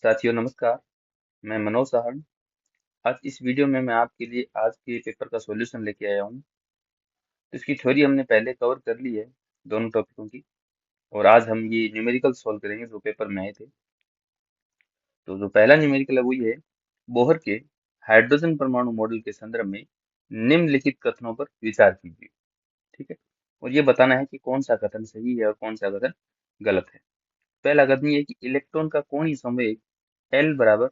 साथियों नमस्कार। मैं मनोज साहड़। आज इस वीडियो में मैं आपके लिए आज के पेपर का सॉल्यूशन लेके आया हूँ। तो इसकी थ्योरी हमने पहले कवर कर ली है, दोनों टॉपिकों की। और आज हम ये न्यूमेरिकल सॉल्व करेंगे जो पेपर में आए थे। तो जो पहला न्यूमेरिकल है वो ये है, बोहर के हाइड्रोजन परमाणु मॉडल के संदर्भ में निम्नलिखित कथनों पर विचार कीजिए। ठीक है, और ये बताना है कि कौन सा कथन सही है और कौन सा कथन गलत है। पहला कथन ये है कि इलेक्ट्रॉन का कोणीय संवेग L बराबर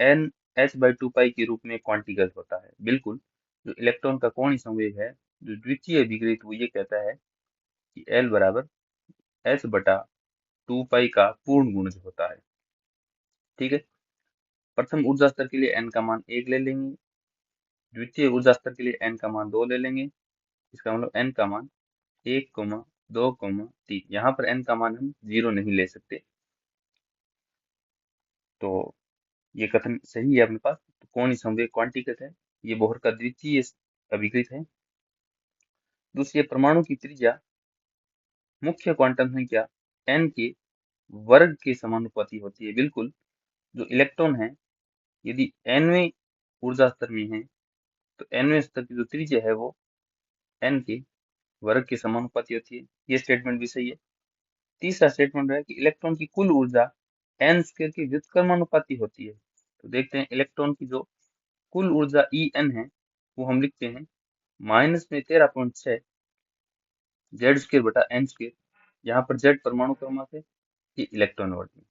एन एच बाई टू पाई के रूप में क्वांटीकृत होता है। बिल्कुल, जो इलेक्ट्रॉन का कोणीय संवेग है, जो द्वितीय विकृत, वो ये कहता है कि L बराबर एच बटा टू पाई का पूर्ण गुणज होता है। ठीक है, प्रथम ऊर्जा स्तर के लिए n का मान 1 ले लेंगे, द्वितीय ऊर्जा स्तर के लिए n का मान 2 ले लेंगे। इसका मतलब n का मान 1, 2, 3। यहाँ पर n का मान हम 0 नहीं ले सकते, तो ये कथन सही है अपने पास। तो कोणीय संवेग क्वांटीकृत है, ये बोहर का द्वितीय अभिकृत है। दूसरी है, परमाणु की त्रिज्या मुख्य क्वांटम संख्या n के वर्ग के समानुपाती होती है। बिल्कुल, जो इलेक्ट्रॉन है यदि nवें ऊर्जा स्तर में है तो nवें स्तर की जो त्रिज्या है वो n के वर्ग के समानुपाती होती है। ये स्टेटमेंट भी सही है। तीसरा स्टेटमेंट है कि इलेक्ट्रॉन की कुल ऊर्जा n स्क्वायर के व्युत्क्रमानुपाती होती है। तो देखते हैं, इलेक्ट्रॉन की जो कुल ऊर्जा En है वो हम लिखते हैं माइनस में 13.6 जेड स्क्वायर बटा एन स्क्वायर। यहाँ पर जेड परमाणु क्रमांक है, ये इलेक्ट्रॉन वोल्ट में।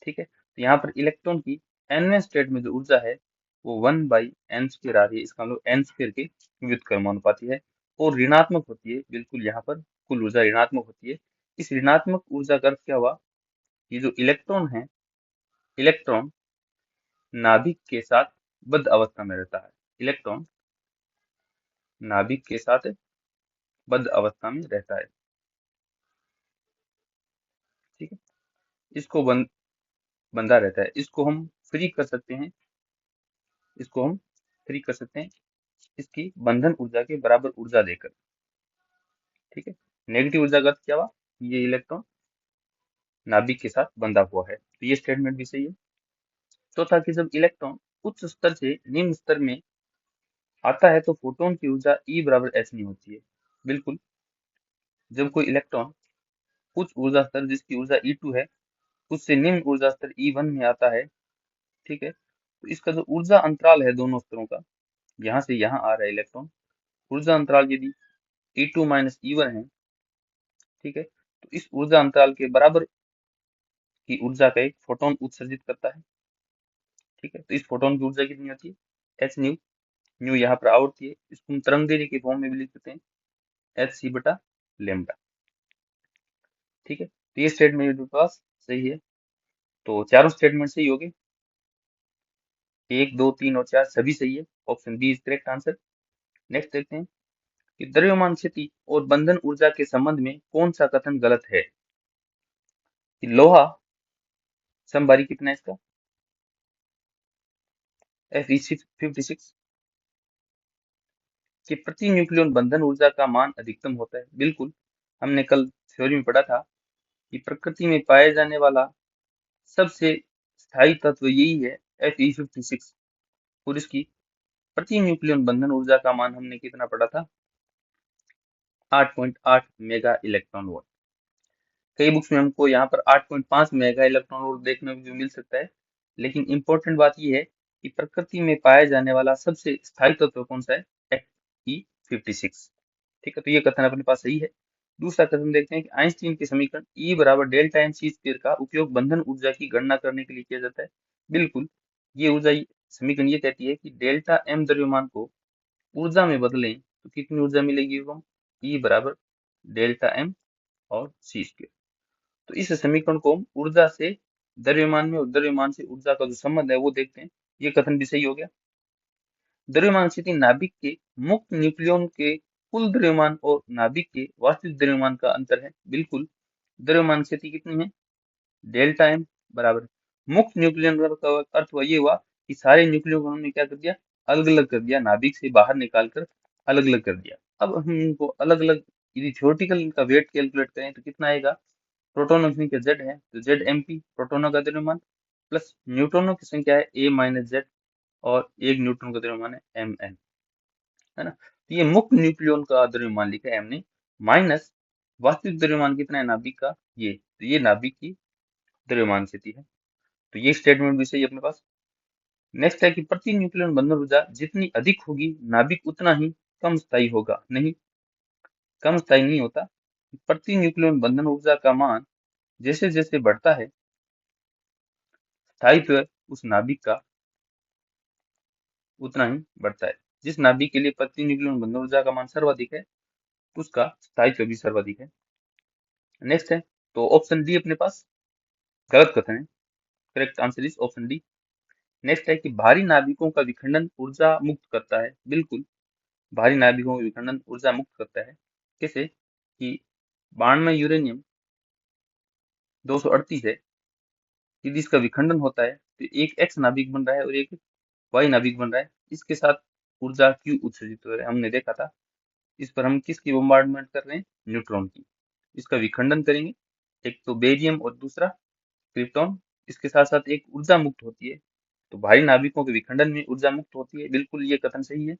ठीक है, तो यहाँ पर इलेक्ट्रॉन की nवें स्टेट में जो ऊर्जा है वो 1/n स्क्वायर आ रही है। इसका मतलब n स्क्वायर के व्युत्क्रमानुपाती है और ऋणात्मक होती है। बिल्कुल, यहाँ पर कुल ऊर्जा ऋणात्मक होती है। इस ऋणात्मक ऊर्जा का अर्थ क्या हुआ? ये जो इलेक्ट्रॉन है, इलेक्ट्रॉन नाभिक के साथ बद्ध अवस्था में रहता है। इलेक्ट्रॉन नाभिक के साथ बद्ध अवस्था में रहता है। ठीक है, इसको बंधा रहता है। इसको हम फ्री कर सकते हैं, इसको हम फ्री कर सकते हैं इसकी बंधन ऊर्जा के बराबर ऊर्जा देकर। ठीक है, नेगेटिव ऊर्जा का अर्थ क्या हुआ? ये इलेक्ट्रॉन नाभिक के साथ बंधा हुआ है, तो ये स्टेटमेंट भी सही है। चौथा कि जब इलेक्ट्रॉन उच्च स्तर से निम्न स्तर में आता है तो फोटोन की ऊर्जा E बराबर h नहीं होती है। बिल्कुल, जब कोई इलेक्ट्रॉन उच्च ऊर्जा स्तर जिसकी ऊर्जा E2 है उससे निम्न ऊर्जा स्तर E1 में आता है, ठीक है, तो इसका जो ऊर्जा अंतराल है दोनों स्तरों का, यहाँ से यहाँ आ रहा है इलेक्ट्रॉन, ऊर्जा अंतराल यदि E2 माइनस E1 है, ठीक है, तो इस ऊर्जा अंतराल के बराबर की ऊर्जा का एक फोटोन उत्सर्जित करता है। ठीक है, तो इस फोटोन की ऊर्जा कितनी होती है? h new. न्यू यहाँ पर आवृत्ति है, इसको हम तरंग दैर्ध्य के फॉर्म में भी लिख सकते हैं hc बटा लैम्डा। ठीक है, तो ये स्टेटमेंट मेरे पास सही है। तो चारों स्टेटमेंट सही हो गए, 1, 2, 3 और 4 सभी सही है। Option B is correct answer. Next देखते हैं कि द्रव्यमान स्थिति और बंधन ऊर्जा के संबंध में कौन सा कथन गलत है। कि लोहा समबारी कितना है इसका? Fe56 कि प्रति न्यूक्लियन बंधन ऊर्जा का मान अधिकतम होता है। बिल्कुल, हमने कल थ्योरी में पढ़ा था कि प्रकृति में पाया जाने वाला सबसे स्थायी तत्व यही है Fe56, और इसकी प्रति न्यूक्लियन बंधन ऊर्जा का मान हमने कितना पढ़ा था? 8.8 मेगा इलेक्ट्रॉन वोल्ट। कई बुक्स में हमको यहाँ पर 8.5 मेगा इलेक्ट्रॉन वोल्ट देखने को भी मिल सकता है, लेकिन इंपॉर्टेंट बात यह है कि प्रकृति में पाया जाने वाला सबसे स्थायी तत्व कौन सा है? Fe56। ठीक है, तो ये कथन अपने पास सही है। दूसरा कथन देखते हैं कि आइंस्टीन के समीकरण E बराबर डेल्टा एम सी स्क्वायर का उपयोग बंधन ऊर्जा की गणना करने के लिए किया जाता है। बिल्कुल, ये ऊर्जा समीकरण ये कहती है कि डेल्टा एम द्रव्यमान को ऊर्जा में बदलें तो कितनी ऊर्जा मिलेगी? वो E बराबर डेल्टा एम और सी स्क्वायर। तो इस समीकरण को हम ऊर्जा से द्रव्यमान में और द्रव्यमान से ऊर्जा का जो संबंध है वो देखते हैं। ये कथन भी सही हो गया। द्रव्यमान स्थिति नाभिक के मुक्त न्यूक्लियन के कुल द्रव्यमान और नाभिक के वास्तविक द्रव्यमान का अंतर है। बिल्कुल, द्रव्यमान स्थिति कितनी है? डेल्टा एम बराबर मुक्त न्यूक्लियन का अर्थ हुआ ये हुआ कि सारे न्यूक्लियन को हमने क्या कर दिया? अलग अलग कर दिया, नाभिक से बाहर निकाल कर अलग अलग कर दिया। अब हम इनको अलग अलग यदि थ्योरेटिकल इनका वेट कैलकुलेट करें तो कितना आएगा? प्रोटॉनों की संख्या Z है तो Z MP प्रोटॉनों का द्रव्यमान प्लस न्यूट्रॉनों की संख्या है a माइनस जेड और एक न्यूट्रॉन का द्रव्यमान है mn, है ना। तो ये मुक्त न्यूक्लियन का द्रव्यमान लिखा है हमने, माइनस वास्तविक द्रव्यमान कितना है नाभिक का, ये तो ये नाभिक की द्रव्यमान स्थिति है। तो ये स्टेटमेंट भी सही है अपने पास। नेक्स्ट है कि प्रति न्यूक्लियन बंधन ऊर्जा जितनी अधिक होगी नाभिक उतना ही कम स्थायी होगा। नहीं, कम स्थायी नहीं होता। प्रति न्यूक्लियन बंधन ऊर्जा का मान जैसे जैसे बढ़ता है, स्थायित्व उस नाभिक का उतना ही बढ़ता है। जिस नाभिक के लिए प्रति न्यूक्लियन बंधन ऊर्जा का मान सर्वाधिक है उसका स्थायित्व भी सर्वाधिक है। नेक्स्ट है तो ऑप्शन डी अपने पास गलत कथन है, correct answer is option D. Next है कि भारी नाभिकों का विखंडन ऊर्जा मुक्त करता है। बिल्कुल, भारी नाभिकों का विखंडन ऊर्जा मुक्त करता है। कैसे कि बाण में यूरेनियम 238 है, यदि इसका विखंडन होता है तो एक एक्स नाभिक बन रहा है और एक वाई नाभिक बन रहा है। इसके साथ ऊर्जा क्यों उत्सर्जित हो रहा है हमने देखा था। इस पर हम किसकी बम्बार्डमेंट कर रहे हैं, न्यूट्रॉन की। इसका विखंडन करेंगे, एक तो बेरियम और दूसरा क्रिप्टॉन, इसके साथ साथ एक ऊर्जा मुक्त होती है। तो भारी नाभिकों के विखंडन में ऊर्जा मुक्त होती है, बिल्कुल ये कथन सही है।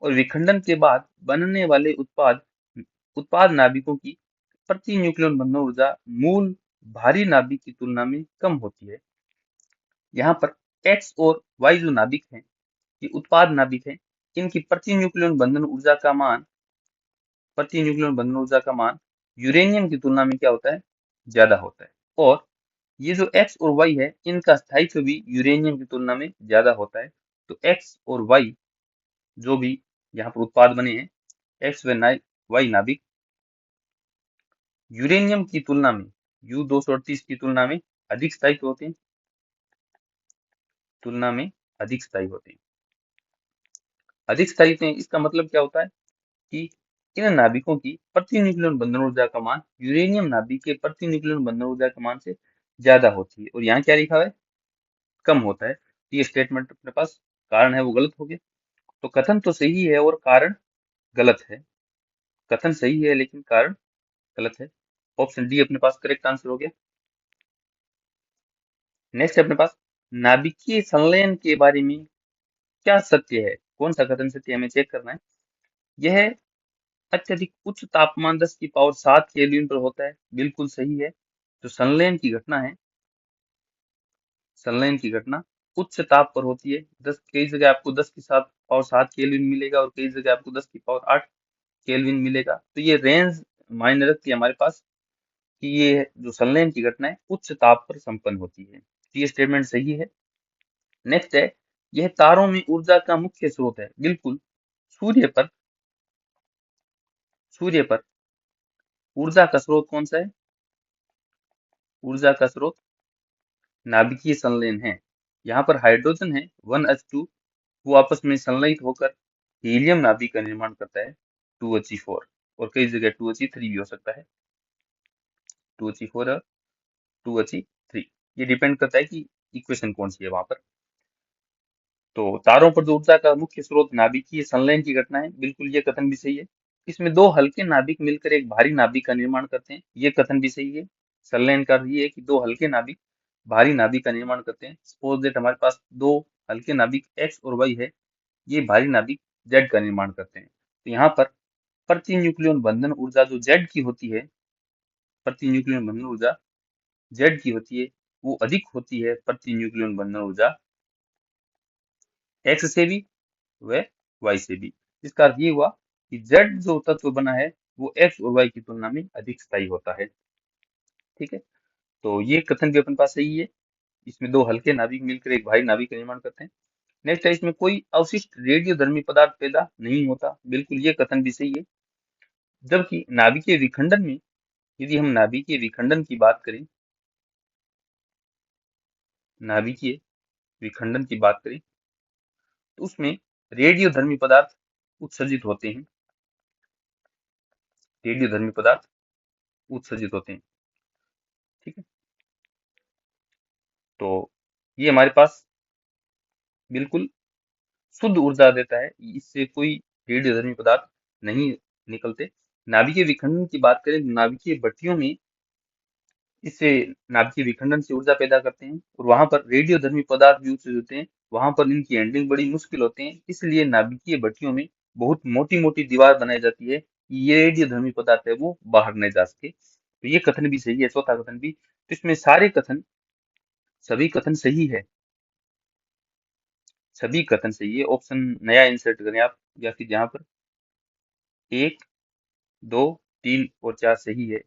और विखंडन के बाद बनने वाले उत्पाद उत्पाद नाभिकों की प्रति न्यूक्लियन बंधन ऊर्जा मूल भारी नाभिक की तुलना में कम होती है। यहाँ पर एक्स और वाई जो नाभिक हैं, ये उत्पाद नाभिक हैं, इनकी प्रति न्यूक्लियन बंधन ऊर्जा का मान यूरेनियम की तुलना में क्या होता है, ज्यादा होता है। और ये जो एक्स और वाई है इनका स्थायित्व भी यूरेनियम की तुलना में ज्यादा होता है। तो एक्स और वाई जो भी यहाँ पर उत्पाद बने हैं, एक्स व वाई नाभिक यूरेनियम की तुलना में U238 की तुलना में अधिक स्थायी होते हैं, अधिक स्थायी हैं। इसका मतलब क्या होता है कि इन नाभिकों की प्रति न्यूक्लियन बंधन ऊर्जा का मान यूरेनियम नाभिक के प्रति न्यूक्लियन बंधन ऊर्जा के मान से ज्यादा होती है। और यहाँ क्या लिखा है, कम होता है। तो ये स्टेटमेंट अपने पास कारण है वो गलत हो गया। तो कथन तो सही है और कारण गलत है। कथन सही है लेकिन कारण गलत है। ऑप्शन डी अपने पास करेक्ट आंसर हो गया। नेक्स्ट है अपने पास नाभिकीय संलयन के बारे में क्या सत्य है, कौन सा कथन सत्य है हमें चेक करना है। यह अत्यधिक उच्च तापमान 10⁻7 केल्विन पर होता है, बिल्कुल सही है। जो संलयन की घटना उच्च ताप पर होती है। कई जगह आपको 10⁻7 केल्विन मिलेगा और कई जगह आपको 10⁸ केल्विन मिलेगा। तो ये रेंज मायने रखती है हमारे पास कि ये जो संलयन की घटना है उच्च ताप पर संपन्न होती है। तो ये स्टेटमेंट सही है। नेक्स्ट है यह तारों में ऊर्जा का मुख्य स्रोत है। बिल्कुल, सूर्य पर ऊर्जा का स्रोत कौन सा है, ऊर्जा का स्रोत नाभिकीय संलयन है। यहाँ पर हाइड्रोजन है 1H2, वो आपस में संलयित होकर हीलियम नाभिक का निर्माण करता है 2He4, और कई जगह 2He3 भी हो सकता है, 2He4 और 2He3। ये डिपेंड करता है कि इक्वेशन कौन सी है वहां पर। तो तारों पर जो ऊर्जा का मुख्य स्रोत नाभिकीय संलयन की घटना है, बिल्कुल ये कथन भी सही है। इसमें दो हल्के नाभिक मिलकर एक भारी नाभिक का निर्माण करते हैं, ये कथन भी सही है। संलयन का अर्थ ये है कि दो हल्के नाभिक भारी नाभिक का निर्माण करते हैं। सपोज दैट हमारे पास दो हल्के नाभिक एक्स और वाई है, ये भारी नाभिक जेड का निर्माण करते हैं। तो यहाँ पर प्रति न्यूक्लियन बंधन ऊर्जा जो जेड की होती है, प्रति न्यूक्लियन बंधन ऊर्जा जेड की होती है, वो अधिक होती है प्रति न्यूक्लियन बंधन ऊर्जा एक्स से भी व वाई से भी। इसका अर्थ ये हुआ कि जेड जो तत्व बना है वो एक्स और वाई की तुलना में अधिक स्थायी होता है। ठीक है, तो ये कथन भी अपने पास सही है। इसमें दो हल्के नाभिक मिलकर एक भारी नाभिक का निर्माण करते हैं। नेक्स्ट है इसमें कोई अवशिष्ट रेडियोधर्मी पदार्थ पैदा नहीं होता, बिल्कुल ये कथन भी सही है। जबकि नाभिकीय विखंडन में, यदि हम नाभिकीय विखंडन की बात करें, नाभिकीय विखंडन की बात करें तो उसमें रेडियोधर्मी पदार्थ उत्सर्जित होते हैं, रेडियोधर्मी पदार्थ उत्सर्जित होते हैं। ठीक है, तो ये हमारे पास बिल्कुल शुद्ध ऊर्जा देता है, इससे कोई रेडियोधर्मी पदार्थ नहीं निकलते। नाभिकीय विखंडन की बात करें तो नाभिकीय भट्टियों में इससे नाभिकीय विखंडन से ऊर्जा पैदा करते हैं और वहां पर रेडियोधर्मी पदार्थ भी उत्सर्जित होते हैं। वहां पर इनकी हैंडलिंग बड़ी मुश्किल होती है, इसलिए नाभिकीय भट्टियों में बहुत मोटी मोटी दीवार बनाई जाती है कि ये रेडियोधर्मी पदार्थ है वो बाहर नहीं जा सके। तो ये कथन भी सही है, चौथा कथन भी। तो इसमें सारे कथन, सभी कथन सही है, सभी कथन सही है। ऑप्शन नया इंसर्ट करें आप, या फिर जहां पर 1, 2, 3 और 4 सही है।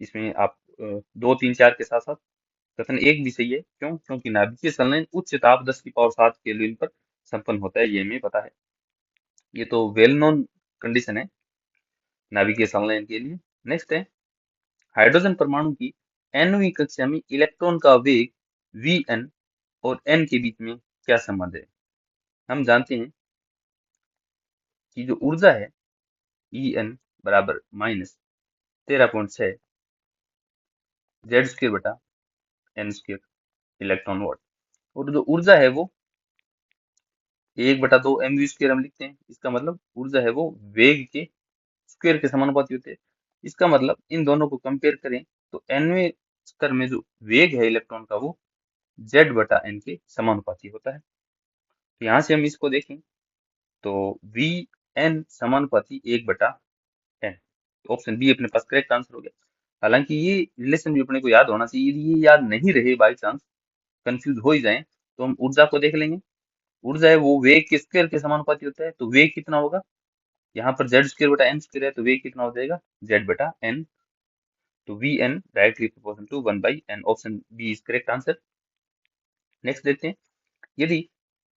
इसमें आप 2, 3, 4 के साथ साथ कथन 1 भी सही है। क्यों? क्योंकि नाभिकीय संलयन उच्च ताप 10⁻7 केल्विन पर संपन्न होता है, ये हमें पता है। ये तो वेल नोन कंडीशन है नाभिकीय संलयन के लिए। नेक्स्ट है, हाइड्रोजन परमाणु की nवीं कक्षा में इलेक्ट्रॉन का वेग Vn और n के बीच में क्या संबंध है? हम जानते हैं कि जो ऊर्जा है En बराबर माइनस 13.6 Z² बटा n² इलेक्ट्रॉन वोल्ट, और जो ऊर्जा है वो 1/2 mv² हम लिखते हैं। इसका मतलब ऊर्जा है वो वेग के स्क्वायर के समानुपाती होते हैं। इसका मतलब इन दोनों को कंपेयर करें तो nवें स्तर में जो वेग है इलेक्ट्रॉन का वो Z/n के समानुपाती होता है। तो यहाँ से हम इसको देखें तो Vn समानुपाती 1/n। ऑप्शन बी अपने पास करेक्ट आंसर हो गया। हालांकि ये रिलेशन भी अपने को याद होना चाहिए, यदि ये याद नहीं रहे, बाई चांस कंफ्यूज हो ही जाए, तो हम ऊर्जा को देख लेंगे। ऊर्जा है वो वेग के स्क्वायर के समानुपाती होता है। तो वेग कितना होगा, यहाँ पर Z² बटा n² है, तो वेग कितना हो जाएगा Z/n। तो Vn directly proportional to 1/n। Option B is correct answer. Next देखते हैं, यदि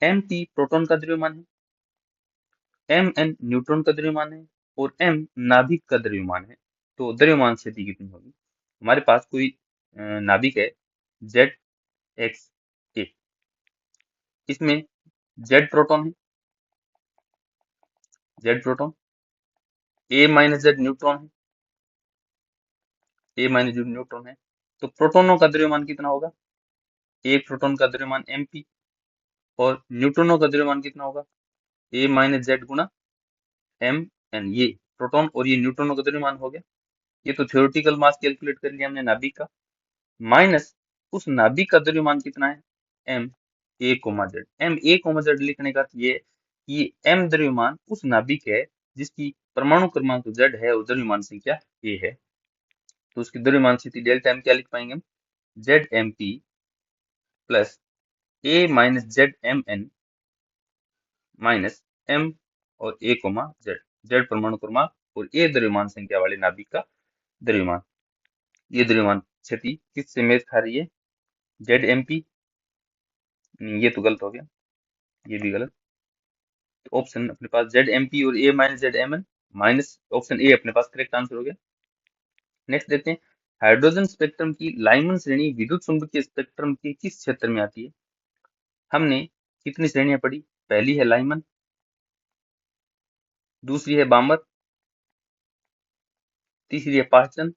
Mt प्रोटॉन का द्रव्यमान है, Mn न्यूट्रॉन का द्रव्यमान है और M नाभिक का द्रव्यमान है, तो द्रव्यमान स्थिति कितनी होगी? हमारे पास कोई नाभिक है ZXA, इसमें Z प्रोटॉन है, Z प्रोटॉन, A-Z न्यूट्रॉन है, A-Z न्यूट्रॉन है। तो प्रोटोनों का द्रव्यमान कितना होगा? एक प्रोटॉन का द्रव्यमान mp, और न्यूट्रॉनों का द्रव्यमान कितना होगा? A-Z गुणा mn। ये प्रोटॉन और ये न्यूट्रॉनों का द्रव्यमान हो गया। ये तो थ्योरेटिकल मास कैलकुलेट कर लिया हमने नाभिक का, माइनस उस नाभिक का द्रव्यमान कितना है? M a, M a, लिखने का अर्थ ये है कि M द्रव्यमान उस नाभिक है जिसकी परमाणु क्रमांक Z है और द्रव्यमान संख्या A है। तो उसकी द्रव्यमान स्थिति डेल्टा M क्या लिख पाएंगे हम? ZMP plus A-ZMN minus M और A, Z परमाणु क्रमांक और A द्रव्यमान संख्या वाले नाभिक का द्रव्यमान। ये द्रव्यमान स्थिति किससे मेल खा रही है? ZMP, ये तो गलत हो गया, ये भी गलत। तो ऑप्शन अपने पास ZMP और A-ZMN माइनस ऑप्शन ए अपने पास करेक्ट आंसर हो गया। नेक्स्ट देखते हैं, हाइड्रोजन स्पेक्ट्रम की लाइमन श्रेणी विद्युत चुंबकीय स्पेक्ट्रम के किस क्षेत्र में आती है? हमने कितनी श्रेणियां पढ़ी? पहली है लाइमन, दूसरी है बामर, तीसरी है पार्चन,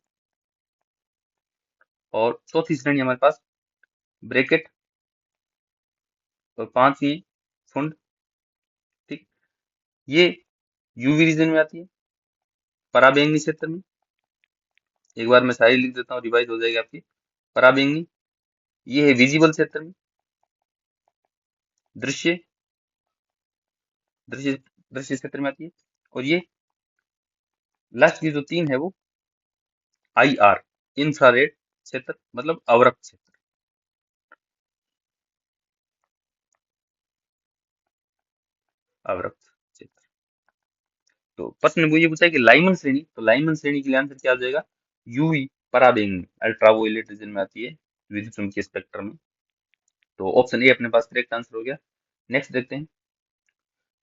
और चौथी श्रेणी हमारे पास ब्रैकेट, और पांचवी फुंड। ठीक, ये यूवी रीजन में आती है, पराबैंगनी क्षेत्र में। एक बार मैं सारी लिख देता हूँ, रिवाइज हो जाएगी आपकी। पराबैंगनी, ये है विजिबल क्षेत्र में, दृश्य दृश्य दृश्य क्षेत्र में आती है, और ये लास्ट की जो तीन है वो IR इंफ्रारेड क्षेत्र, मतलब अवरक्त क्षेत्र, अवरक्त क्षेत्र। तो प्रश्न में वो ये पूछा है कि लाइमन श्रेणी, तो लाइमन श्रेणी के लिए आंसर क्या हो जाएगा? यूवी पराबैंगनी अल्ट्रावोलेट रीजन में आती है विद्युत चुम्बकीय स्पेक्ट्रम में। तो ऑप्शन ए अपने पास करेक्ट आंसर हो गया। नेक्स्ट देखते हैं,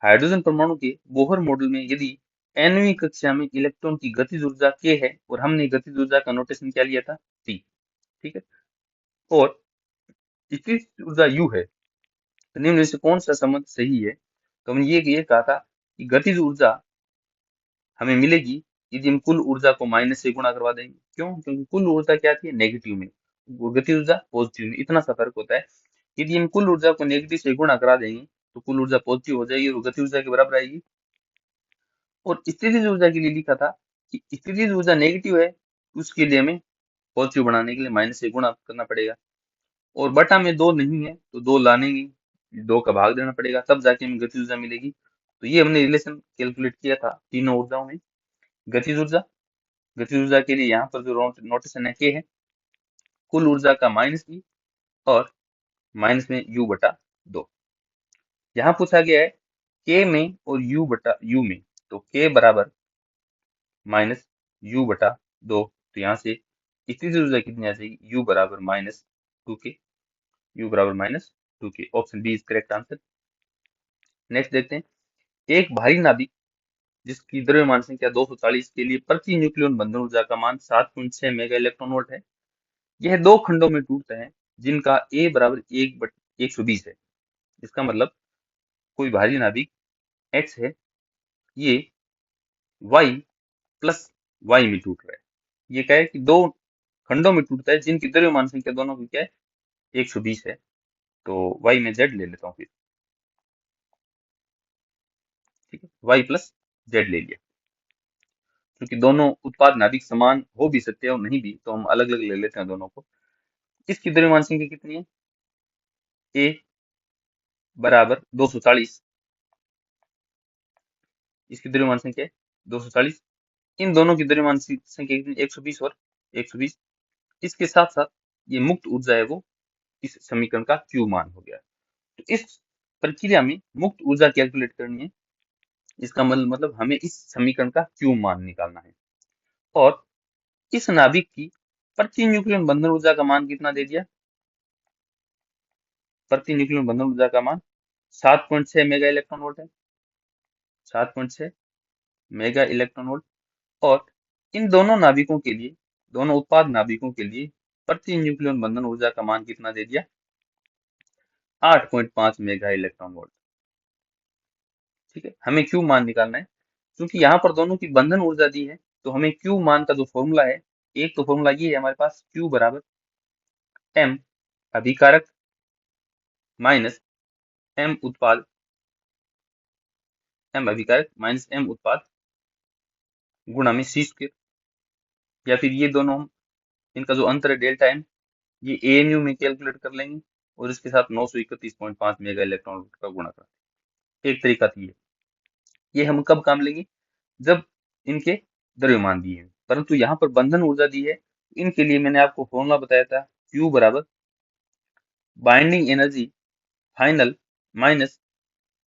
हाइड्रोजन परमाणु के बोहर मॉडल में यदि nवीं कक्षा में इलेक्ट्रॉन की गतिज ऊर्जा k है, और हमने गतिज ऊर्जा का नोटेशन क्या लिया था? P। ठीक है, और स्थितिज ऊर्जा U है, तो निम्न में से कौन सा संबंध सही है? तो हमने ये कहा था कि गतिज ऊर्जा हमें मिलेगी यदि हम कुल ऊर्जा को माइनस से गुणा करवा देंगे। क्यों? क्योंकि कुल ऊर्जा क्या आती है? नेगेटिव में, गतिज ऊर्जा पॉजिटिव में, इतना सा फर्क होता है। यदि हम कुल ऊर्जा को नेगेटिव से गुणा करा देंगे तो कुल ऊर्जा पॉजिटिव हो जाएगी और गति ऊर्जा के बराबर आएगी। और स्थितिज ऊर्जा के लिए लिखा था कि स्थितिज ऊर्जा नेगेटिव है उसके लिए हमें पॉजिटिव बनाने के लिए माइनस से गुणा करना पड़ेगा, और बटा में 2 नहीं है तो 2 लाने की 2 का भाग देना पड़ेगा, तब जाके हमें गतिज ऊर्जा मिलेगी। तो ये हमने रिलेशन कैलकुलेट किया था तीनों ऊर्जाओं में। गतिज ऊर्जा, गतिज ऊर्जा के लिए यहाँ पर जो नोटेशन है के है कुल ऊर्जा का माइनस ई, और माइनस में यू बटा 2। यहाँ पूछा गया है के में और यू बटा यू में, तो के बराबर माइनस यू बटा 2। तो यहाँ से स्थितिज ऊर्जा कितनी आ जाएगी, यू बराबर माइनस 2 के, यू बराबर माइनस 2 के। Option B is correct answer. Next देखते हैं, एक भारी नाभिक जिसकी द्रव्यमान संख्या 240 के लिए प्रति न्यूक्लियन बंधन ऊर्जा का मान 7.6 मेगा इलेक्ट्रॉन वोल्ट है। यह दो खंडों में टूटता है जिनका ए बराबर 1/120 है। इसका मतलब कोई भारी नाभिक एक्स है, ये वाई प्लस वाई में टूट रहा है। ये क्या है कि दो खंडों में टूटता है जिनकी द्रव्यमान संख्या दोनों की क्या है, 120 है। तो वाई में जेड ले लेता हूँ फिर, ठीक है, वाई प्लस जेड ले लिया। क्योंकि दोनों उत्पाद नाभिक समान हो भी सकते हैं और नहीं भी, तो हम अलग अलग ले लेते हैं दोनों को। इसकी द्रव्यमान संख्या कितनी है, ए बराबर 240, इसकी द्रव्यमान संख्या है 240। इन दोनों की द्रव्यमान संख्या कितनी, 120 और 120। इसके साथ साथ ये मुक्त ऊर्जा है वो इस समीकरण का क्यू मान हो गया। तो इस प्रक्रिया में मुक्त ऊर्जा कैलकुलेट करनी है। इसका मतलब हमें इस समीकरण का क्यू मान निकालना है। और इस नाभिक की प्रति न्यूक्लियन बंधन ऊर्जा का मान कितना दे दिया, प्रति न्यूक्लियन बंधन ऊर्जा का मान 7.6 मेगा इलेक्ट्रॉन वोल्ट है, 7.6 मेगा इलेक्ट्रॉन वोल्ट। और इन दोनों नाभिकों के लिए, दोनों उत्पाद नाभिकों के लिए प्रति न्यूक्लियन बंधन ऊर्जा का मान कितना दे दिया, 8.5 मेगा इलेक्ट्रॉन वोल्ट। ठीक है, हमें क्यू मान निकालना है। क्योंकि यहाँ पर दोनों की बंधन ऊर्जा दी है, तो हमें क्यू मान का जो फॉर्मूला है, एक तो फॉर्मूला ये है हमारे पास, क्यू बराबर एम अभिकारक माइनस एम उत्पाद, एम अभिकारक माइनस एम उत्पाद गुणा में सी स्क्वायर। या फिर ये दोनों हम, इनका जो अंतर है डेल्टा एम, ये एएनयू में कैलकुलेट कर लेंगे और इसके साथ 931.5 मेगा इलेक्ट्रॉन वोल्ट का गुणा कर। एक तरीका तो ये हम कब काम लेंगे, जब इनके द्रव्यमान दिए हैं। परंतु यहाँ पर बंधन ऊर्जा दी है, इनके लिए मैंने आपको फॉर्मूला बताया था, Q बराबर binding energy final minus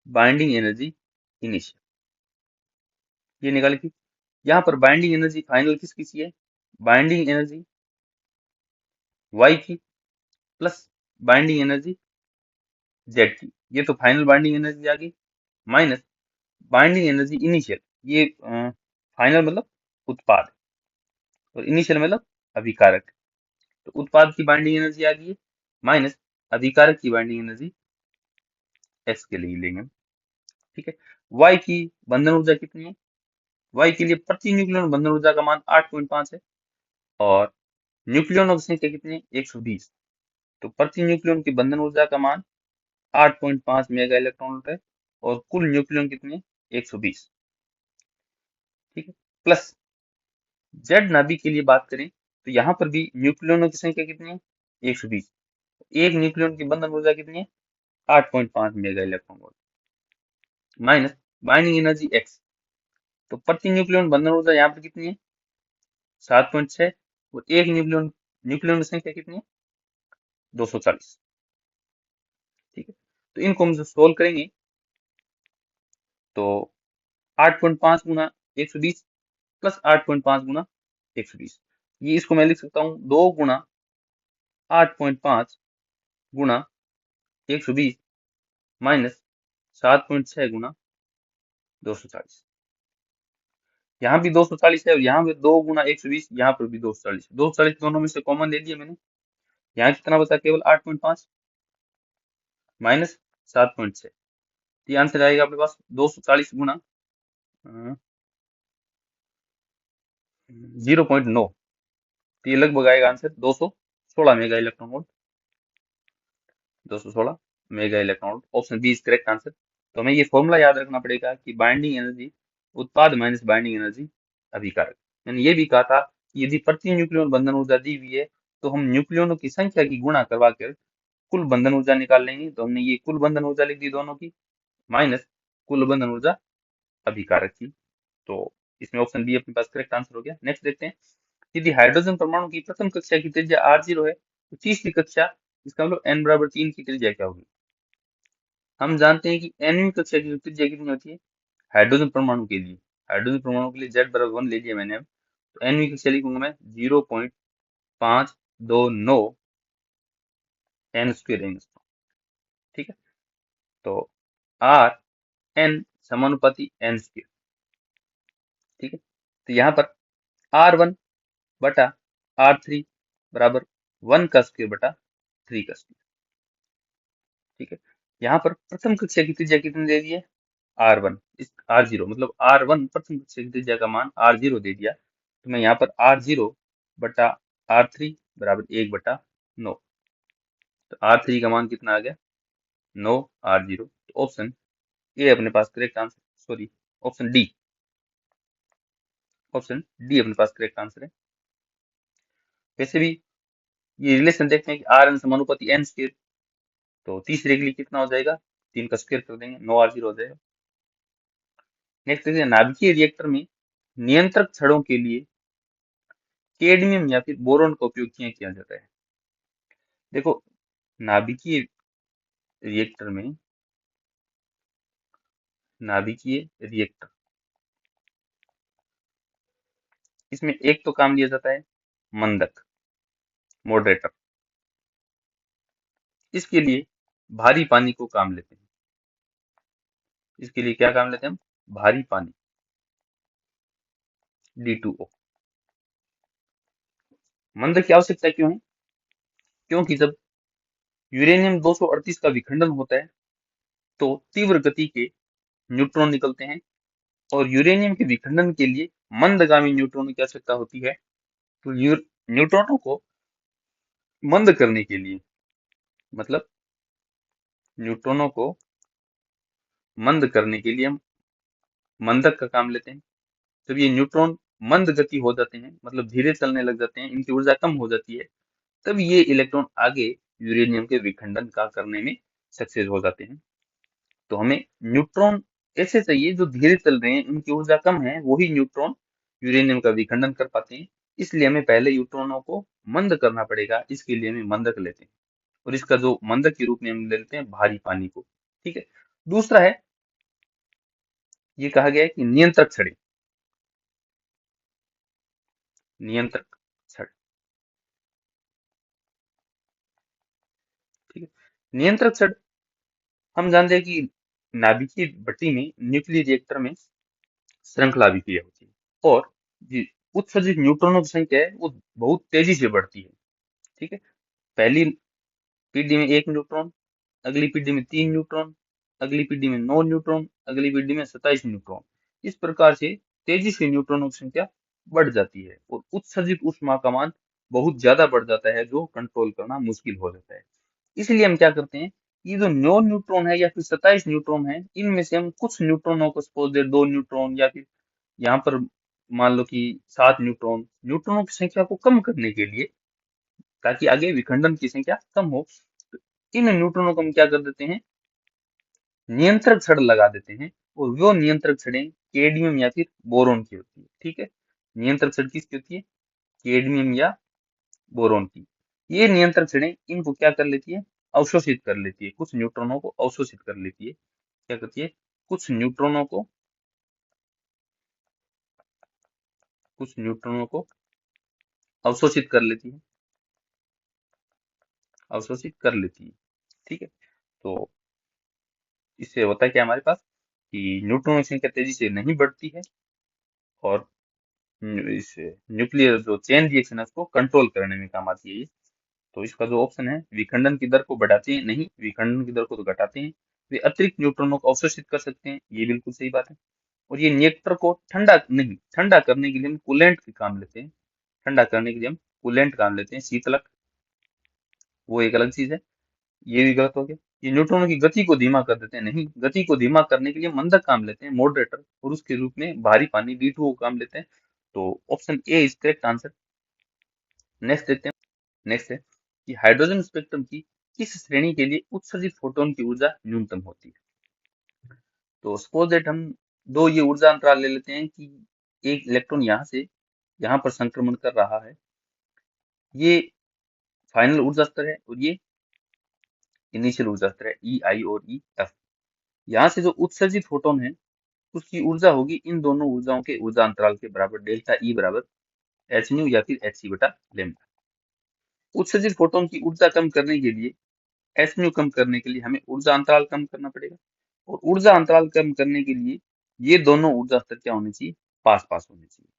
binding energy initial. ये निकाले थी। यहाँ पर बाइंडिंग एनर्जी फाइनल किस किसी है, बाइंडिंग एनर्जी Y की प्लस बाइंडिंग एनर्जी Z की। ये तो फाइनल बाइंडिंग एनर्जी आ गई, माइनस बाइंडिंग एनर्जी इनिशियल। ये फाइनल मतलब उत्पाद और इनिशियल मतलब अभिकारक। तो उत्पाद की बाइंडिंग एनर्जी आ गई है, माइनस अभिकारक की बाइंडिंग एनर्जी एक्स के लिए लेंगे। ठीक है, वाई की बंधन ऊर्जा कितनी है, वाई के लिए प्रति न्यूक्लियन बंधन ऊर्जा का मान 8.5 है, और न्यूक्लियनों की संख्या कितनी है, 120। तो प्रति न्यूक्लियन की बंधन ऊर्जा का मान 8.5 मेगा इलेक्ट्रॉन वोल्ट है, और कुल न्यूक्लियन कितने, 120। ठीक है, प्लस जेड नाभिक के लिए बात करें तो यहाँ पर भी न्यूक्लियनों की संख्या कितनी है, 120। एक न्यूक्लियन की बंधन ऊर्जा कितनी है, 8.5 mega electron volt, minus binding energy x. तो प्रति न्यूक्लियन बंधन ऊर्जा यहाँ पर कितनी है, 7.6, और एक न्यूक्लियन, न्यूक्लियन की संख्या कितनी है, 240। ठीक है, तो इनको हम जो सोल्व करेंगे तो 8.5 गुना 120 प्लस 8.5 गुना 120, ये इसको मैं लिख सकता हूँ 2 गुना 8.5 गुना 120 माइनस 7.6 गुना 240। यहाँ भी 240 है और यहाँ भी 2 गुना 120, यहाँ पर भी 240। 240 दोनों में से कॉमन ले लिया मैंने, यहाँ कितना बचा, केवल 8.5 माइनस 7.6। ये आंसर आएगा अपने पास 240 गुना 0.9। तो ये लगभग आएगा answer 216 mega electron volt, 216 mega electron volt. Option B is correct answer. तो हमें ये फॉर्मूला याद रखना पड़ेगा कि बाइंडिंग एनर्जी उत्पाद माइनस बाइंडिंग एनर्जी अभिकारक। मैंने ये भी कहा था यदि प्रति न्यूक्लियन बंधन ऊर्जा दी हुई है तो हम न्यूक्लियनों की संख्या की गुणा करवा कर कुल बंधन ऊर्जा निकाल लेंगे। तो हमने ये कुल बंधन ऊर्जा लिख दी दोनों की, माइनस कुल बंधन ऊर्जा अभिकारक की। तो इसमें ऑप्शन बी अपने पास करेक्ट आंसर हो गया। नेक्स्ट देखते हैं, यदि हाइड्रोजन परमाणु की प्रथम कक्षा की त्रिज्या R0 है तो तीसरी कक्षा, इसका मतलब n बराबर 3 की त्रिज्या क्या होगी। हम जानते हैं कि nवीं कक्षा की त्रिज्या कितनी होती है हाइड्रोजन परमाणु के लिए। हाइड्रोजन परमाणु के लिए z बराबर 1 ले लिया मैंने अब, तो nवीं कक्षा लिखूंगा मैं 0.529 n स्क्वायर एंगस्ट्रॉम। ठीक है, तो R n समानुपाती n स्क्वायर। ठीक है, तो यहाँ पर R1 बटा R3 बराबर 1 का स्क्वायर बटा 3 का स्क्वायर। ठीक है, यहाँ पर प्रथम कक्षा की त्रिज्या कितनी दे दी है R1, इस R0 मतलब R1 प्रथम कक्षा की त्रिज्या का मान R0 दे दिया, तो मैं यहाँ पर R0 बटा R3 बराबर 1 बटा 9, तो R3 का मान कितना आ गया 9 R0। तो ऑप्शन ए अपने पास correct answer, sorry option D, option D अपने पास करेक्ट आंसर है। वैसे भी ये रिलेशन देखते हैं कि आर एन समानुपाती एन स्क्वायर, तो तीसरे के लिए कितना हो जाएगा 3 का स्क्वायर कर देंगे 9 R0 हो जाएगा। नेक्स्ट देखिए, नाभिकीय रिएक्टर में नियंत्रक छड़ों के लिए कैडमियम या फिर बोरॉन का उपयोग किया जाता है। देखो, नाभिकीय रिएक्टर में, नाभिकीय रिएक्टर, इसमें एक तो काम लिया जाता है मंदक, मॉडरेटर, इसके लिए भारी पानी को काम लेते हैं। इसके लिए क्या काम लेते हैं हम, भारी पानी D2O। मंदक की आवश्यकता क्यों है, क्योंकि जब यूरेनियम 238 का विखंडन होता है तो तीव्र गति के न्यूट्रॉन निकलते हैं, और यूरेनियम के विखंडन के लिए मंदगामी न्यूट्रॉनों की आवश्यकता होती है। तो न्यूट्रॉनों को मंद करने के लिए, मतलब न्यूट्रॉनों को मंद करने के लिए हम मंदक का काम लेते हैं। जब ये न्यूट्रॉन मंद गति हो जाते हैं, मतलब धीरे चलने लग जाते हैं, इनकी ऊर्जा कम हो जाती है, तब ये इलेक्ट्रॉन आगे यूरेनियम के विखंडन का करने में सक्सेस हो जाते हैं। तो हमें न्यूट्रॉन ऐसे चाहिए जो धीरे चल रहे हैं, इनकी ऊर्जा कम है, वही न्यूट्रॉन यूरेनियम का विखंडन कर पाते हैं। इसलिए हमें पहले न्यूट्रॉनों को मंद करना पड़ेगा, इसके लिए हमें मंदक लेते हैं, और इसका जो मंदक के रूप में हम लेते हैं भारी पानी को। ठीक है, दूसरा है, ये कहा गया है कि नियंत्रक छड़ें, नियंत्रक छड़। ठीक है, नियंत्रक छड़ हम जानते हैं कि नाभिकीय भट्टी में, न्यूक्लियर रिएक्टर में श्रृंखला अभिक्रिया होती है, और जी उत्सर्जित न्यूट्रॉनों की संख्या है वो बहुत तेजी से बढ़ती है। ठीक है, पहली पीढ़ी में 1 न्यूट्रॉन, अगली पीढ़ी में 3 न्यूट्रॉन, अगली पीढ़ी में 9 न्यूट्रॉन, अगली पीढ़ी में 27 न्यूट्रॉन। इस प्रकार से तेजी से न्यूट्रॉनों की संख्या बढ़ जाती है, और उत्सर्जित ऊष्मा का मान बहुत ज्यादा बढ़ जाता है, जो कंट्रोल करना मुश्किल हो जाता है। इसलिए हम क्या करते हैं, ये जो 9 न्यूट्रॉन है या फिर 27 न्यूट्रॉन है, इनमें से हम कुछ न्यूट्रॉनों को सपोज दे 2 न्यूट्रॉन, या फिर यहाँ पर मान लो कि 7 न्यूट्रॉन, न्यूट्रॉनों की संख्या को कम करने के लिए, ताकि आगे विखंडन की संख्या कम हो, तो इन न्यूट्रॉनों को हम क्या कर देते हैं, नियंत्रक छड़ लगा देते हैं, और वो नियंत्रक छड़ें कैडमियम या फिर बोरॉन की होती है। ठीक है, नियंत्रक छड़ किसकी होती है, कैडमियम या बोरॉन की। ये नियंत्रक छड़ें इनको क्या कर लेती है, अवशोषित कर लेती है, कुछ न्यूट्रॉनों को अवशोषित कर लेती है। क्या करती है, कुछ न्यूट्रॉनों को, कुछ न्यूट्रॉनों को अवशोषित कर लेती है, अवशोषित कर लेती है। ठीक है, तो इससे होता है क्या हमारे पास, कि न्यूट्रॉनों की संख्या तेजी से नहीं बढ़ती है, और इस न्यूक्लियर जो चेन रिएक्शन है उसको कंट्रोल करने में काम आती है ये। तो इसका जो ऑप्शन है, विखंडन की दर को बढ़ाते हैं नहीं, विखंडन की दर को तो घटाते हैं। वे अतिरिक्त न्यूट्रॉनों को अवशोषित कर सकते हैं, ये बिल्कुल सही बात है। और ये रिएक्टर को ठंडा नहीं, ठंडा करने के लिए हम कूलेंट के काम लेते हैं, ठंडा करने के लिए हम कूलेंट काम लेते हैं, शीतलक, वो एक अलग चीज है। ये भी गलत हो गया। ये न्यूट्रॉनों की गति को धीमा कर देते हैं नहीं, गति को धीमा करने के लिए मंदक काम लेते हैं, मॉडरेटर, और उसके रूप में भारी पानी D2O काम लेते हैं। तो option A is correct answer. Next देखते हैं। नेक्स्ट है कि हाइड्रोजन स्पेक्ट्रम की किस श्रेणी के लिए उत्सर्जित फोटोन की ऊर्जा न्यूनतम होती है। तो सपोज दैट हम दो ये ऊर्जा अंतराल ले लेते हैं कि एक इलेक्ट्रॉन यहाँ से यहाँ पर संक्रमण कर रहा है, ये फाइनल ऊर्जा स्तर है और ये इनिशियल ऊर्जा स्तर है, ई आई और ई एफ। यहाँ से जो उत्सर्जित फोटोन है उसकी ऊर्जा होगी इन दोनों ऊर्जाओं के ऊर्जा अंतराल के बराबर, डेल्टा ई बराबर एच न्यू या फिर एच सी बटा लेम्डा। उत्सर्जित फोटोन की ऊर्जा कम करने के लिए, एच न्यू कम करने के लिए हमें ऊर्जा अंतराल कम करना पड़ेगा, और ऊर्जा अंतराल कम करने के लिए ये दोनों ऊर्जा स्तर क्या होने चाहिए, पास पास होने चाहिए।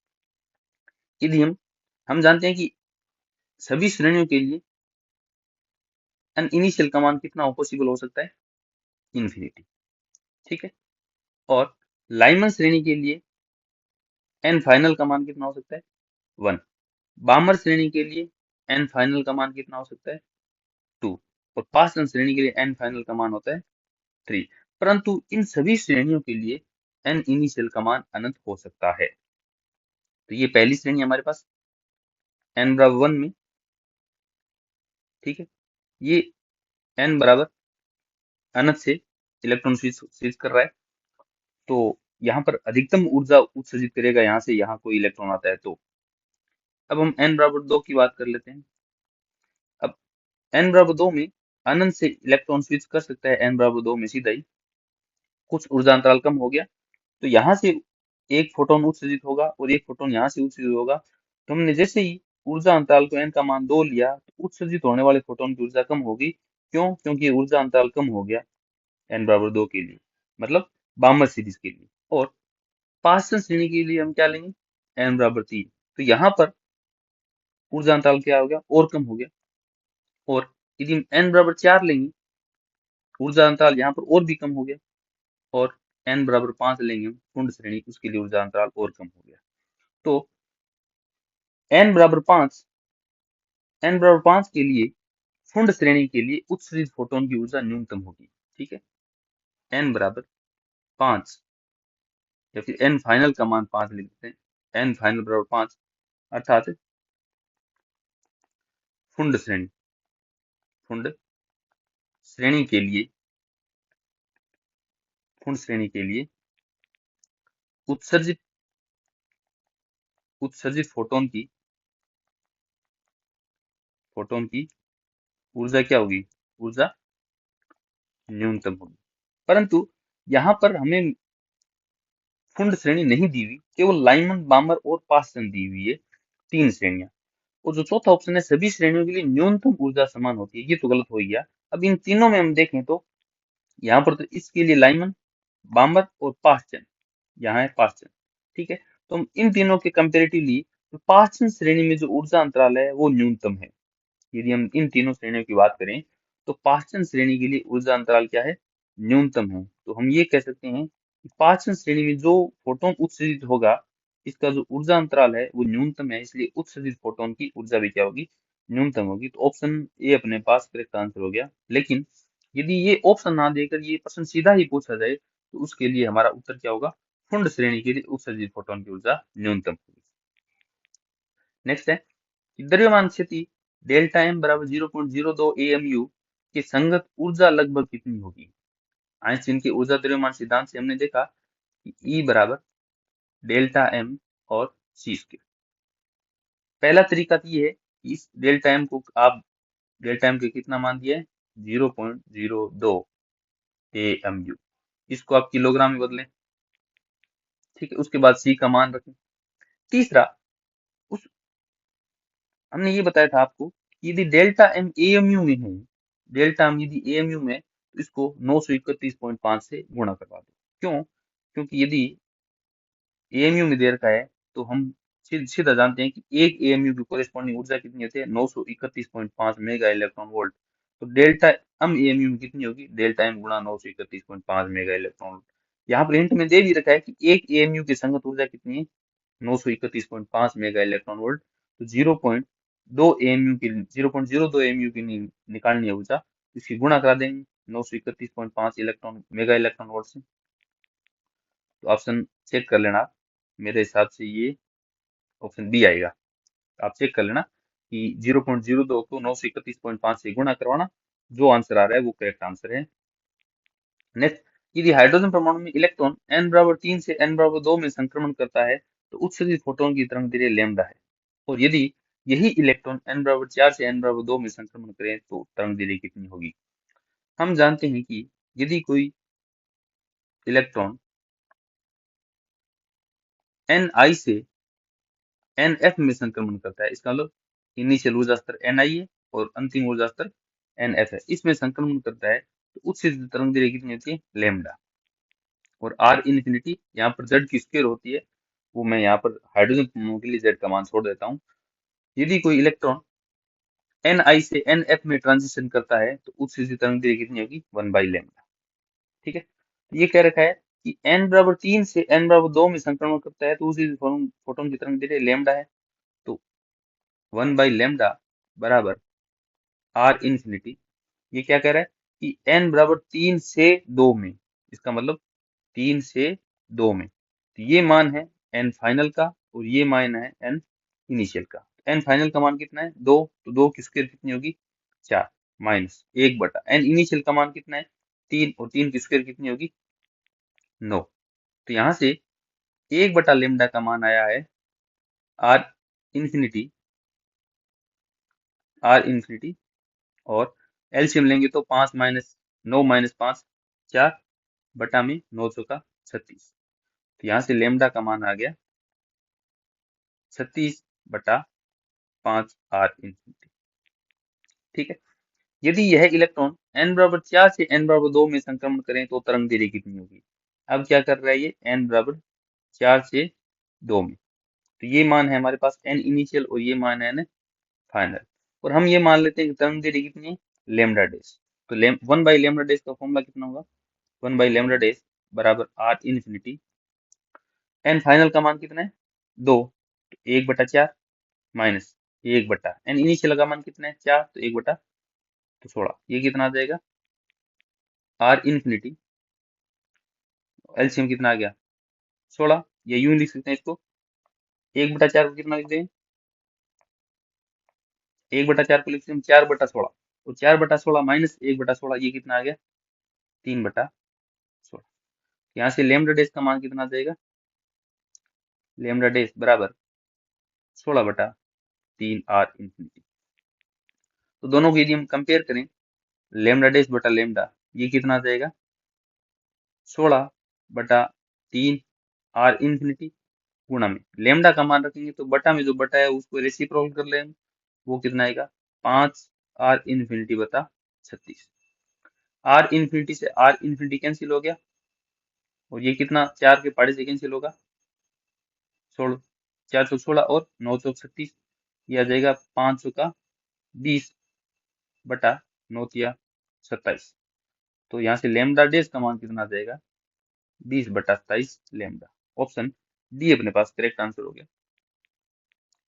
यदि हम जानते हैं कि सभी श्रेणियों के लिए एन इनिशियल का मान कितना पॉसिबल हो सकता है, इन्फिनिटी। ठीक है, और लाइमन श्रेणी के लिए एन फाइनल का मान कितना हो सकता है, 1। बामर श्रेणी के लिए एन फाइनल का मान कितना हो सकता है, 2। और पासलन श्रेणी के लिए एन फाइनल का मान होता है 3। परंतु इन सभी श्रेणियों के लिए एन इनिशियल का मान अनंत हो सकता है। तो ये पहली श्रेणी हमारे पास एन बराबर 1 में, ठीक है, ये एन बराबर अनंत से इलेक्ट्रॉन स्विच कर रहा है, तो यहाँ पर अधिकतम ऊर्जा उत्सर्जित करेगा, यहाँ से यहाँ कोई इलेक्ट्रॉन आता है तो। अब हम एन बराबर 2 की बात कर लेते हैं। अब एन बराबर 2 में अनंत से इलेक्ट्रॉन स्विच कर सकता है, एन बराबर 2 में सीधा ही कुछ ऊर्जा अंतराल कम हो गया, तो यहाँ से एक फोटोन उत्सर्जित होगा और एक फोटोन यहाँ से उत्सर्जित होगा। तो हमने जैसे ही ऊर्जा अंतराल को एन का मान 2 लिया तो उत्सर्जित होने वाले फोटोन की ऊर्जा कम होगी। क्यों? क्योंकि ऊर्जा अंतराल कम हो गया एन बराबर 2 के लिए, मतलब बामर सीरीज के लिए। और पासलन श्रेणी के लिए हम क्या लेंगे, एन बराबर 3। तो यहाँ पर ऊर्जा अंतराल क्या हो गया, और कम हो गया। और यदि हम एन बराबर 4 लेंगे, ऊर्जा अंतराल यहाँ पर और भी कम हो गया। और एन बराबर 5 लेंगे हम कुंड श्रेणी, उसके लिए ऊर्जा अंतराल और कम हो गया। तो एन बराबर 5, एन बराबर 5 के लिए फुंड श्रेणी के लिए उत्सर्जित फोटोन की ऊर्जा न्यूनतम होगी। ठीक है, एन बराबर 5 या फिर एन फाइनल का मान 5 लिख देते हैं, एन फाइनल बराबर 5, अर्थात फुंड श्रेणी, फुंड श्रेणी के लिए, फुंड श्रेणी के लिए उत्सर्जित उत्सर्जित फोटोन की ऊर्जा क्या होगी, ऊर्जा न्यूनतम होगी। परंतु यहाँ पर हमें फुंड श्रेणी नहीं दी हुई, केवल लाइमन, बामर और पासलन दी हुई है, 3 श्रेणियां। और जो चौथा ऑप्शन है सभी श्रेणियों के लिए न्यूनतम ऊर्जा समान होती है, ये तो गलत हो गया। अब इन तीनों में हम देखें तो यहाँ पर तो इसके लिए लाइमन, बामर और पासचन, यहाँ है पासचन। ठीक है, तो हम इन तीनों के कंपेरेटिवली तो पासचन श्रेणी में जो ऊर्जा अंतराल है वो न्यूनतम है। यदि हम इन तीनों श्रेणियों की बात करें तो पाचन श्रेणी के लिए ऊर्जा अंतराल क्या है, न्यूनतम है। तो हम ये कह सकते हैं कि पाचन श्रेणी में जो फोटोन उत्सर्जित होगा इसका जो ऊर्जा अंतराल है वो न्यूनतम है, इसलिए उत्सर्जित फोटोन की ऊर्जा भी क्या होगी, न्यूनतम होगी। तो ऑप्शन ए अपने पास करेक्ट आंसर हो गया। लेकिन यदि ये ऑप्शन ना देकर ये प्रश्न सीधा ही पूछा जाए तो उसके लिए हमारा उत्तर क्या होगा, फुंड श्रेणी के लिए उत्सर्जित फोटोन की ऊर्जा न्यूनतम होगी। नेक्स्ट है द्रव्यमान स्थिति डेल्टा एम बराबर 0.02 एएमयू की संगत ऊर्जा लगभग कितनी होगी। आइंस्टीन के ऊर्जा द्रव्यमान सिद्धांत से हमने देखा कि ई बराबर डेल्टा एम और सी स्क्वायर। पहला तरीका तो ये है कि इस डेल्टा एम को आप डेल्टा एम के कितना मान दिया है, 0.02 एएमयू, इसको आप किलोग्राम में बदलें। ठीक है, उसके बाद सी का मान रखें। तीसरा, उस हमने ये बताया था आपको कि यदि डेल्टा एम एएमयू में है, डेल्टा एम यदि एएमयू में, तो इसको 931.5 से गुणा करवा दो। क्यों? क्योंकि यदि एएमयू में दे रखा है तो हम सीधा जानते हैं कि एक एएमयू की कोरेस्पॉन्डिंग ऊर्जा कितनी होती है, 931.5 मेगा इलेक्ट्रॉन वोल्ट। तो डेल्टा एम एएमयू में कितनी होगी, डेल्टा एम गुणा 931.5 मेगा इलेक्ट्रॉन वोल्ट। यहाँ पर हिंट में दे भी रखा है कि एक एएमयू की संगत ऊर्जा कितनी है, 931.5 मेगा इलेक्ट्रॉन वोल्ट। तो 0.02 एमयू की निकालनी है ऊर्जा, इसकी गुणा करा देंगे 931.5 इलेक्ट्रॉन मेगा इलेक्ट्रॉन वोल्ट से। तो ऑप्शन चेक कर लेना आप, मेरे हिसाब से ये ऑप्शन बी आएगा, आप चेक कर लेना। कि 0.02 को 931.5 से गुणा करवाना, जो आंसर आ रहा है वो करेक्ट आंसर है। नेक्स्ट, यदि हाइड्रोजन परमाणु में इलेक्ट्रॉन n बराबर 3 से n बराबर 2 में संक्रमण करता है तो उत्सर्जित फोटोन की तरंग दैर्ध्य लैम्डा है, और यदि यही इलेक्ट्रॉन n बराबर 4 से n बराबर 2 में संक्रमण करें तो तरंग दैर्ध्य कितनी होगी। हम जानते हैं कि यदि कोई इलेक्ट्रॉन ni से nf में संक्रमण करता है, इसका मतलब इनिशियल ऊर्जा स्तर ni है और अंतिम ऊर्जा स्तर nf है, इसमें संक्रमण करता है तो उत्सर्जित तरंग दैर्ध्य कितनी होती है, लैम्डा। और आर इन्फिनिटी यहाँ पर जेड की स्क्वायर होती है, वो मैं यहाँ पर हाइड्रोजन परमाणु के लिए जेड का मान छोड़ देता हूँ। यदि कोई इलेक्ट्रॉन ni से nf में ट्रांजिशन करता है तो उत्सर्जित तरंग दैर्ध्य कितनी होगी, 1/लैम्डा। ठीक है, तो ये कह रखा है कि n बराबर 3 से n बराबर 2 में संक्रमण करता है तो उसी फोटोन की तरंग दैर्ध्य लैम्डा है, तो 1/लैम्डा बराबर आर इन्फिनिटी। ये क्या कह रहा है कि n बराबर 3 से 2 में, इसका मतलब 3 से 2 में, तो ये मान है n फाइनल का और ये मान है n इनिशियल का। n फाइनल का मान कितना है, 2, तो 2 की स्क्वायर कितनी होगी, 4, माइनस 1 बटा n इनिशियल का मान कितना है, 3, और 3 की स्क्वायर कितनी होगी, 9। तो यहाँ से 1/लैम्डा का मान आया है आर इन्फिनिटी, और एलसीएम लेंगे तो 5 माइनस 9 माइनस 5, 4 बटा में 9 चौका 36। तो यहाँ से लैम्डा का मान आ गया 36/5 आर इन्फिनिटी। ठीक है, यदि यह इलेक्ट्रॉन n बराबर 4 से n बराबर 2 में संक्रमण करें तो तरंग दैर्ध्य कितनी होगी। अब क्या कर रहा है ये, n बराबर 4 से 2 में, तो ये मान है हमारे पास n इनिशियल और ये मान है n फाइनल, और हम ये मान लेते हैं कि तरंग दैर्ध्य कितनी है, लैम्डा डैश। तो 1/लैम्डा डैश का फॉर्मूला कितना होगा, 1/लैम्डा डैश बराबर आर इन्फिनिटी, n फाइनल का मान कितना है, 2, तो 1/4 माइनस 1 बटा n इनिशियल का मान कितना है, 4, तो 1 बटा, तो 16, ये कितना आ जाएगा, आर इन्फिनिटी एलसीएम कितना आ गया, 16। ये यूं लिख सकते हैं इसको, 1/4 को कितना लिख दें, 1/4 को लिख सकते हैं 4/16, और 4/16 माइनस 1/16, ये कितना आ गया, 3/16। यहाँ से लैम्डा डैश का मान कितना आ जाएगा, लैम्डा डैश बराबर 16/3 आर इन्फिनिटी। तो दोनों को यदि हम कंपेयर करें, लैम्डा डैश बटा लैम्डा, ये कितना आ जाएगा, 16/3 आर इन्फिनिटी, गुणा में लैम्डा का मान रखेंगे तो बटा में जो बटा है उसको रेसिप्रोकल कर लेंगे, वो कितना आएगा, 5 आर इन्फिनिटी बटा 36। आर इन्फिनिटी से आर इन्फिनिटी कैंसिल हो गया, और ये कितना 4 के पहाड़े से कैंसिल होगा, 16, 4 चौक 16 और 9 चौक 36, ये आ जाएगा 5 चौका 20 बटा 9 तिया 27। तो यहाँ से लैम्डा डैश का मान कितना आ जाएगा, 20/27 लैम्डा। ऑप्शन डी अपने पास करेक्ट आंसर हो गया।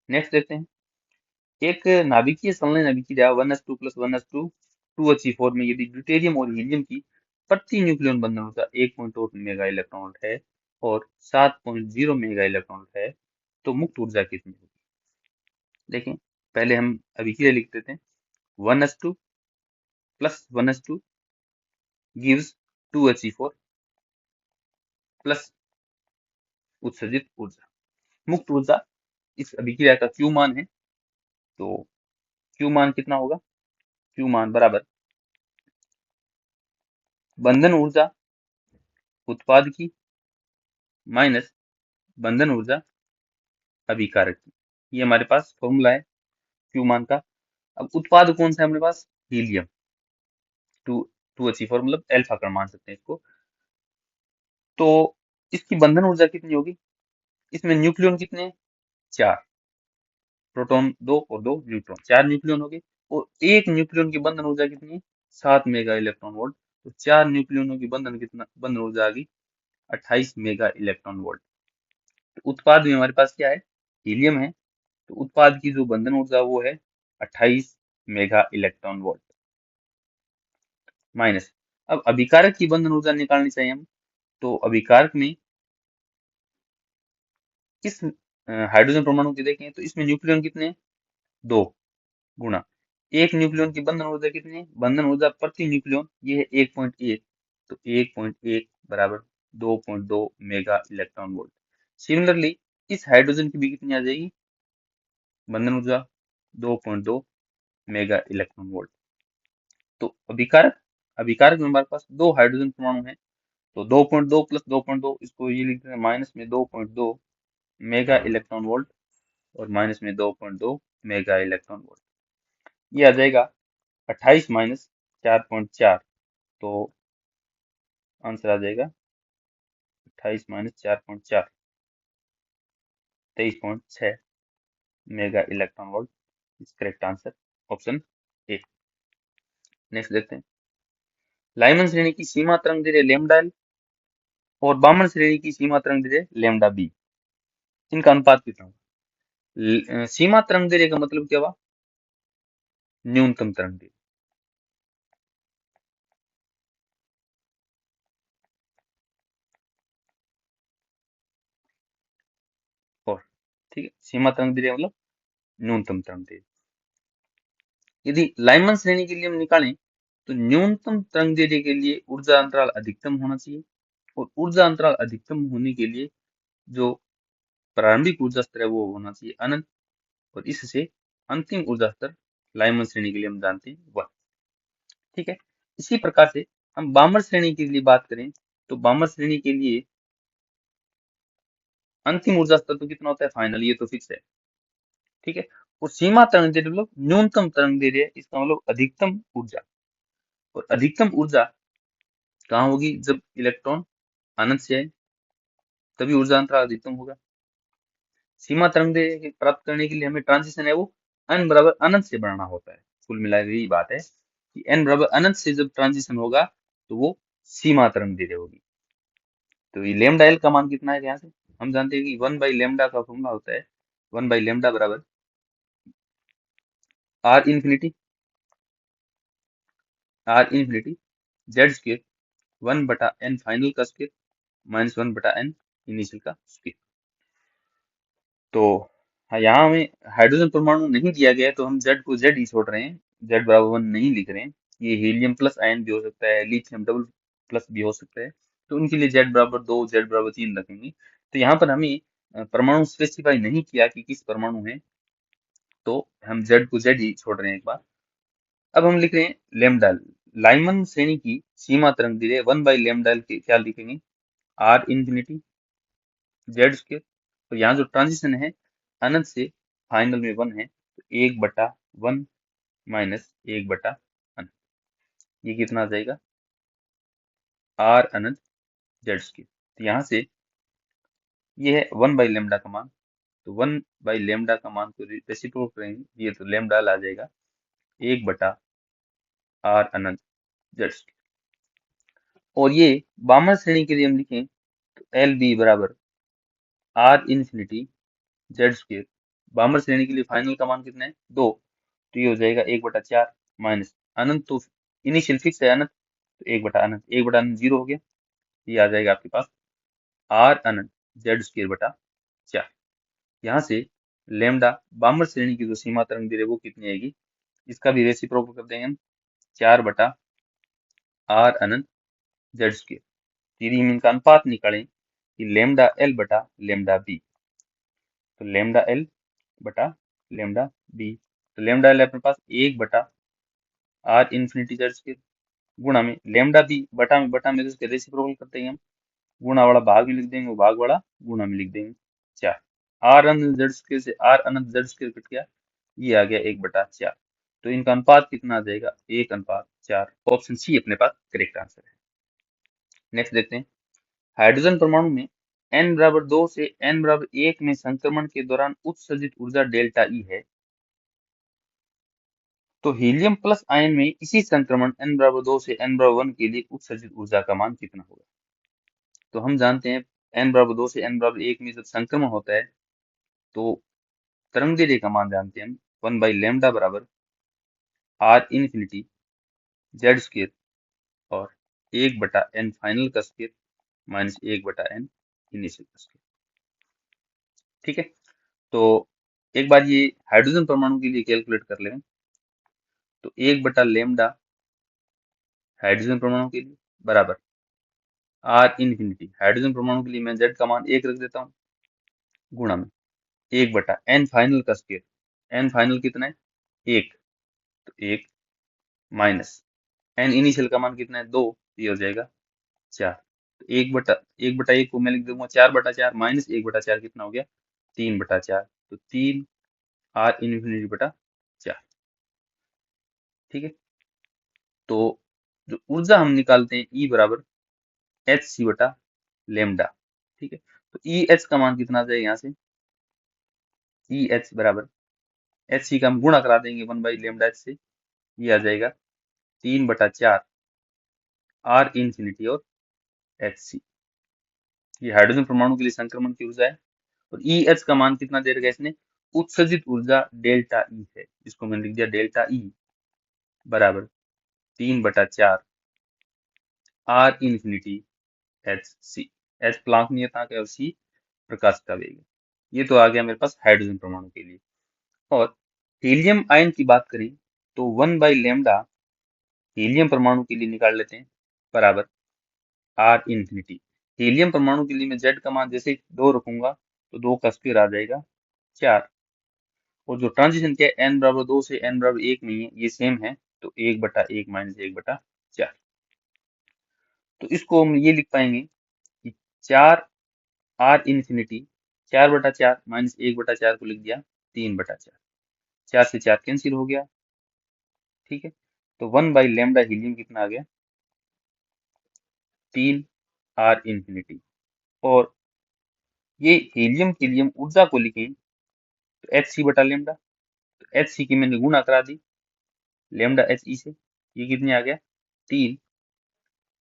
नेक्स्ट देखते हैं, एक नाभिकीय संलयन अभिक्रिया 1s2 + 1s2 2He4 में यदि ड्यूटेरियम और हीलियम की प्रति न्यूक्लियन बंधन ऊर्जा 1.8 मेगा इलेक्ट्रॉन वोल्ट है और 7.0 मेगा इलेक्ट्रॉन वोल्ट है तो मुक्त ऊर्जा कितनी होगी। देखें, पहले हम अभिक्रिया लिख देते हैं, 1s2 + 1s2 gives 2He4 plus उत्सर्जित ऊर्जा। मुक्त ऊर्जा इस अभिक्रिया का क्यू मान है, तो क्यू मान कितना होगा, क्यू मान बराबर बंधन ऊर्जा उत्पाद की माइनस बंधन ऊर्जा अभिकारक की। ये हमारे पास फॉर्मूला है क्यू मान का। अब उत्पाद कौन सा है हमारे पास, हीलियम, 2He4 मतलब अल्फा का मान सकते हैं इसको। तो इसकी बंधन ऊर्जा कितनी होगी, इसमें न्यूक्लियन कितने हैं, 4, प्रोटॉन 2 और 2 न्यूट्रॉन, 4 न्यूक्लियन हो गए, और एक न्यूक्लियन की बंधन ऊर्जा कितनी है, 7 मेगा इलेक्ट्रॉन वोल्ट। तो 4 न्यूक्लियनों की बंधन ऊर्जा आ गई 28 मेगा इलेक्ट्रॉन वोल्ट। तो उत्पाद में हमारे पास क्या है, हीलियम है, तो उत्पाद की जो बंधन ऊर्जा वो है 28 मेगा इलेक्ट्रॉन वोल्ट माइनस। अब अभिकारक की बंधन ऊर्जा निकालनी चाहिए हम, तो अभिकारक में इस हाइड्रोजन परमाणु की देखें तो इसमें न्यूक्लियन कितने हैं, 2, गुणा एक न्यूक्लियन की बंधन ऊर्जा कितनी है, बंधन ऊर्जा प्रति न्यूक्लियन ये है 1.1, तो 1.1 बराबर 2.2 मेगा इलेक्ट्रॉन वोल्ट। सिमिलरली इस हाइड्रोजन की भी कितनी आ जाएगी, बंधन ऊर्जा 2.2 मेगा इलेक्ट्रॉन वोल्ट। तो अभिकारक अभिकारक में हमारे पास दो हाइड्रोजन परमाणु हैं, तो 2.2 प्लस 2.2 इसको ये लिखते हैं माइनस में 2.2 मेगा इलेक्ट्रॉन वोल्ट और माइनस में 2.2 मेगा इलेक्ट्रॉन वोल्ट। ये आ जाएगा 28 माइनस 4.4, तो आंसर आ जाएगा 28 minus 4.4 23.6 mega electron volt is correct answer, option A. Next देखते हैं, लाइमन श्रेणी की सीमा तरंग दैर्ध्य लैम्डा एल और बामन श्रेणी की सीमा तरंग दैर्ध्य लैम्डा बी, इनका अनुपात कितना होगा। सीमा तरंग दैर्ध्य का मतलब क्या हुआ, न्यूनतम तरंग दैर्ध्य, और ठीक है, सीमा तरंग दैर्ध्य मतलब न्यूनतम तरंग दैर्ध्य। यदि लाइमन श्रेणी के लिए हम निकालें तो न्यूनतम तरंग दैर्ध्य के लिए ऊर्जा अंतराल अधिकतम होना चाहिए, और ऊर्जा अंतराल अधिकतम होने के लिए जो प्रारंभिक ऊर्जा स्तर है वो होना चाहिए अनंत, और इससे अंतिम ऊर्जा स्तर लाइमन श्रेणी के लिए हम जानते हैं वह। ठीक है, इसी प्रकार से हम बामर श्रेणी के लिए बात करें तो बामर श्रेणी के लिए अंतिम ऊर्जा स्तर तो कितना होता है, फाइनल, ये तो फिक्स है। ठीक है, और सीमा तरंग दैर्ध्य मतलब न्यूनतम तरंग दैर्ध्य, इसका मतलब अधिकतम ऊर्जा, और अधिकतम ऊर्जा कहाँ होगी, जब इलेक्ट्रॉन अनंत से आए तभी ऊर्जा अंतराल अधिकतम होगा। सीमा तरंग दैर्ध्य प्राप्त करने के लिए हमें ट्रांजिशन है वो n बराबर अनंत से बढ़ना होता है। कुल मिलाकर यही बात है कि n बराबर अनंत से जब ट्रांजिशन होगा तो वो सीमा तरंग दैर्ध्य होगी। तो ये लेमडा एल का मान कितना है, यहाँ से हम जानते हैं कि 1 बाई लेमडा का फॉर्मूला होता है 1 बाई लेमडा बराबर आर इन्फिनिटी जेड स्क्वायर 1 बटा एन फाइनल का स्क्वायर माइनस 1 बटा एन इनिशियल का स्क्वायर। तो हाँ, यहाँ हमें हाइड्रोजन परमाणु नहीं दिया गया है तो हम जेड को जेड ही छोड़ रहे हैं, जेड बराबर 1 नहीं लिख रहे हैं। ये हीलियम प्लस आयन भी हो सकता है, लिथियम डबल प्लस भी हो सकता है, तो उनके लिए जेड बराबर 2 जेड बराबर 3 रखेंगे। तो यहाँ पर हमें परमाणु स्पेसिफाई नहीं किया कि किस परमाणु है, तो हम जेड को जेड ही छोड़ रहे हैं एक बार। अब हम लिख रहे हैं लेमडा, लाइमन श्रेणी की सीमा तरंग दैर्ध्य 1 बाई लेमडा के क्या लिखेंगे, आर इन्फिनिटी जेड स्क्वायर, तो यहाँ जो ट्रांजिशन है अनंत से फाइनल में 1 है, तो 1/1 माइनस 1/अनंत, ये कितना आ जाएगा, आर अनंत जेड स्क्वायर। तो यहाँ से ये है 1 बाई लेमडा का मान, तो 1 बाई लेमडा का मान को रेसिप्रोक करेंगे ये तो लेमडा आ जाएगा 1/आर अनंत जेड स्क्वायर। और ये बामन श्रेणी के लिए हम लिखें तो एल बी बराबर आर इन्फिनिटी जेड स्क्वायर, बामर श्रेणी के लिए फाइनल का मान कितना है 2, तो ये हो जाएगा 1/4 माइनस अनंत, तो इनिशियल फिक्स है अनंत, तो 1/अनंत 1/अनंत 0 हो गया, ये आ जाएगा आपके पास आर अनंत जेड स्क्वायर बटा 4। यहाँ से लेमडा बामर श्रेणी की जो सीमा तरंग दैर्ध्य वो कितनी आएगी, इसका भी रेसिप्रोकल कर देंगे हम 4/आर अनंत जेड स्क्वायर। यदि हम इनका अनुपात निकालें कि लेमडा एल बटा लेमडा बी, तो लेमडा एल बटा लेमडा बी, तो लेमडा एल अपने पास 1/आर इन्फिनिटी जेड स्क्वायर गुणा में लेमडा बी बटा में तो इसके रेसिप्रोकल करते हैं हम, गुणा वाला भाग में लिख देंगे, वो भाग वाला गुणा में लिख देंगे 4। आर अनंत जेड स्क्वायर से आर अनंत जेड स्क्वायर कट गया, ये आ गया 1/4, तो इनका अनुपात कितना आ जाएगा 1/4, ऑप्शन सी अपने पास करेक्ट आंसर है। नेक्स्ट देखते हैं, हाइड्रोजन परमाणु में n बराबर 2 से n बराबर 1 में संक्रमण के दौरान उत्सर्जित ऊर्जा डेल्टा ई है, तो हीलियम प्लस आयन में इसी संक्रमण n बराबर 2 से n बराबर 1 के लिए उत्सर्जित ऊर्जा का मान कितना होगा। तो हम जानते हैं n बराबर 2 से n बराबर 1 में जब संक्रमण होता है तो तरंग दैर्ध्य का मान जानते हैं हम 1 बाई लेमडा बराबर आर इन्फिनिटी जेड स्क्वायर और 1/n फाइनल का स्क्वायर माइनस 1/n इनिशियल का स्क्वायर। ठीक है, तो एक बार ये हाइड्रोजन परमाणु के लिए कैलकुलेट कर लें। तो 1/λ हाइड्रोजन परमाणु के लिए बराबर R इन्फिनिटी, हाइड्रोजन परमाणु के लिए मैं Z का मान 1 रख देता हूँ, गुणा में 1/n फाइनल का स्क्वायर, n फाइनल कितना है 1, तो 1 माइनस n इनिशियल का मान कितना है 2, ये हो जाएगा 4। तो 1/1 को मैं लिख दूंगा 4/4 माइनस 1/4 कितना हो गया 3/4, तो 3 R इन्फिनिटी बटा 4। ठीक है, तो जो ऊर्जा हम निकालते हैं E बराबर Hc/λ। ठीक है, तो EH का मान कितना आ जाएगा यहाँ से, EH बराबर Hc का हम गुणा करा देंगे 1/λ से, ये आ जाएगा 3/4 R इन्फिनिटी और Hc। ये हाइड्रोजन परमाणु के लिए संक्रमण की ऊर्जा है। और EH का मान कितना दे रखा है इसने, उत्सर्जित ऊर्जा डेल्टा E है, इसको मैंने लिख दिया डेल्टा E बराबर 3/4 R infinity Hc। H Planck नियतांक है और C प्रकाश का वेग है। ये तो आ गया मेरे पास हाइड्रोजन परमाणु के लिए। और हीलियम आयन की बात करें तो 1/λ हीलियम परमाणु के लिए निकाल लेते हैं बराबर R इन्फिनिटी। हीलियम परमाणु के लिए मैं Z का मान जैसे 2 रखूंगा तो 2 का स्क्वायर आ जाएगा 4, और जो ट्रांजिशन के n बराबर 2 से n बराबर 1 में है ये सेम है, तो 1/1 माइनस 1/4। तो इसको हम ये लिख पाएंगे कि 4 R इन्फिनिटी 4/4 माइनस 1/4 को लिख दिया 3/4, 4 से 4 कैंसिल हो गया। ठीक है, तो 1/λ हीलियम कितना आ गया 3 R इन्फिनिटी। और ये हीलियम के लिए हम ऊर्जा को लिखें तो Hc/λ, तो Hc की मैंने गुणा करा दी लैम्डा He से, ये कितने आ गया 3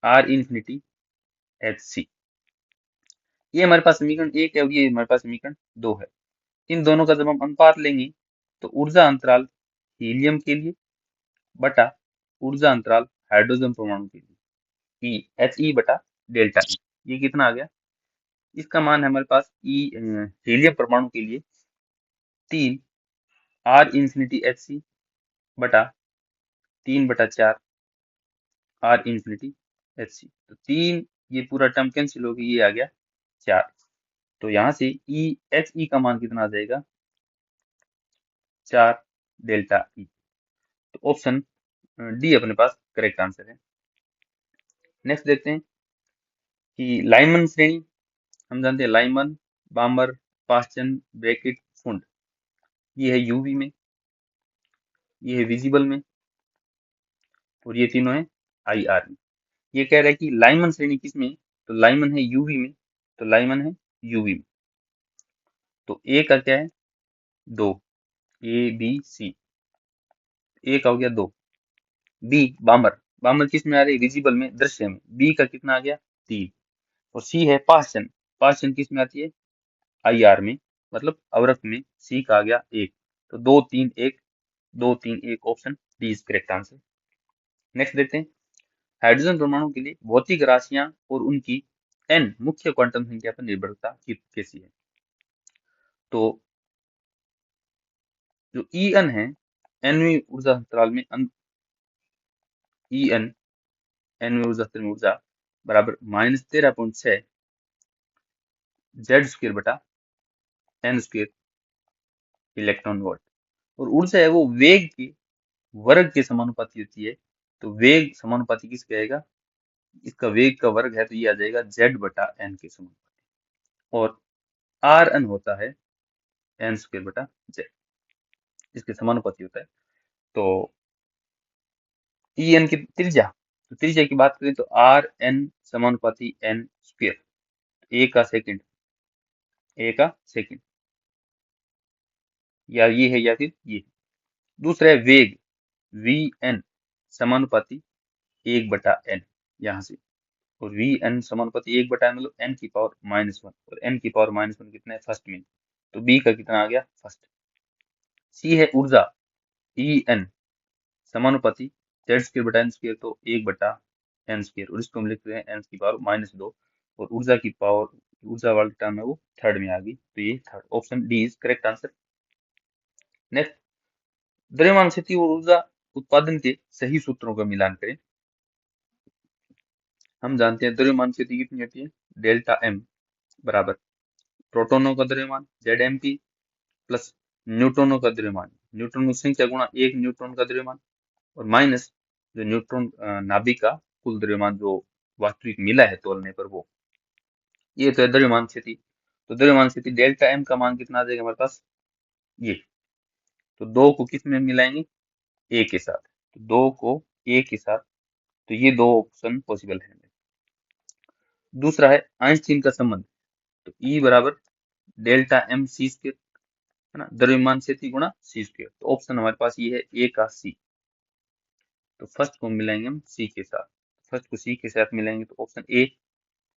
R इन्फिनिटी Hc। ये हमारे पास समीकरण 1 है और ये हमारे पास समीकरण 2 है। इन दोनों का जब हम अनुपात लेंगे तो ऊर्जा अंतराल हीलियम के लिए बटा ऊर्जा अंतराल हाइड्रोजन परमाणु के लिए He/डेल्टा E, ये कितना आ गया, इसका मान है हमारे पास हीलियम परमाणु के लिए 3 R इन्फिनिटी Hc बटा 3/4 R इन्फिनिटी Hc। तो 3 ये पूरा टर्म कैंसिल हो गया, ये आ गया 4। तो यहाँ से He का मान कितना आ जाएगा 4/λE। तो ऑप्शन डी अपने पास करेक्ट आंसर है। नेक्स्ट देखते हैं कि लाइमन श्रेणी, हम जानते हैं लाइमन, बामर, पास्चन, ब्रैकेट, फुंड, ये है यूवी में, ये है विजिबल में, और ये तीनों है आईआर में। ये कह रहा है कि लाइमन श्रेणी किस में, तो लाइमन है यूवी में, तो लाइमन है यूवी में। तो ए का क्या है 2, A B C, ए का हो गया 2। बी बामर, बामर किस में आ रही है विजिबल में, दृश्य में, बी का कितना आ गया 3। और सी है पास्चन, पास्चन किस में आती है आईआर में, मतलब अवरक्त में, सी का आ गया 1। तो 2 3 1, 2 3 1, option D is correct answer. Next देखते हैं हाइड्रोजन परमाणु के लिए भौतिक राशियां और उनकी n मुख्य क्वांटम संख्या पर निर्भरता कैसी है। तो जो En है nवीं ऊर्जा अंतराल में En nवीं ऊर्जा स्तर में ऊर्जा बराबर -13.6 Z² बटा n² इलेक्ट्रॉन वोल्ट। और ऊर्जा है वो वेग के वर्ग के समानुपाती होती है। तो वेग समानुपाती किस कहेगा, इसका वेग का वर्ग है तो ये आ जाएगा Z/n के समानुपाती। और Rn होता है n²/z, इसके समानुपाती होता है। तो En की त्रिज्या, तो त्रिज्या की बात करें तो Rn समानुपाती n², ए का सेकंड, ए का सेकंड, या ये है या फिर ये। दूसरा है वेग Vn समानुपाती 1/n, यहाँ से, और Vn समानुपाती 1/n मतलब n की पावर -1, और n की पावर -1 कितना है फर्स्ट में, तो बी का कितना आ गया फर्स्ट। सी है ऊर्जा En समानुपाती Z²/n², तो 1/n², और इसको हम लिख रहे हैं n की पावर -2, और ऊर्जा की पावर, ऊर्जा वाली टर्म है वो थर्ड में आ गई, तो ये third, option D is correct answer. Next द्रव्यमान स्थिति और ऊर्जा उत्पादन के सही सूत्रों का मिलान करें। हम जानते हैं द्रव्यमान स्थिति कितनी होती है, डेल्टा एम बराबर प्रोटोनों का द्रव्यमान जेड एम पी प्लस न्यूट्रॉनों का द्रव्यमान, न्यूट्रॉन की संख्या गुणा एक न्यूट्रॉन का द्रव्यमान और माइनस जो न्यूट्रॉन नाभिक का कुल द्रव्यमान जो वास्तविक मिला है तोलने पर वो, ये तो है द्रव्यमान स्थिति। तो द्रव्यमान स्थिति डेल्टा एम का मान कितना आ जाएगा हमारे पास, ये तो दो को किस में मिलाएंगे, ए के साथ, तो दो को ए के साथ, तो ये दो ऑप्शन पॉसिबल है। दूसरा है आइंस्टीन का संबंध, तो ई बराबर डेल्टा एम सी स्क्वायर है ना, द्रव्यमान स्थिति गुणा सी स्क्वायर, तो ऑप्शन हमारे पास ये है ए का सी। तो फर्स्ट को मिलाएंगे हम सी के साथ, फर्स्ट को सी के साथ मिलाएंगे तो ऑप्शन ए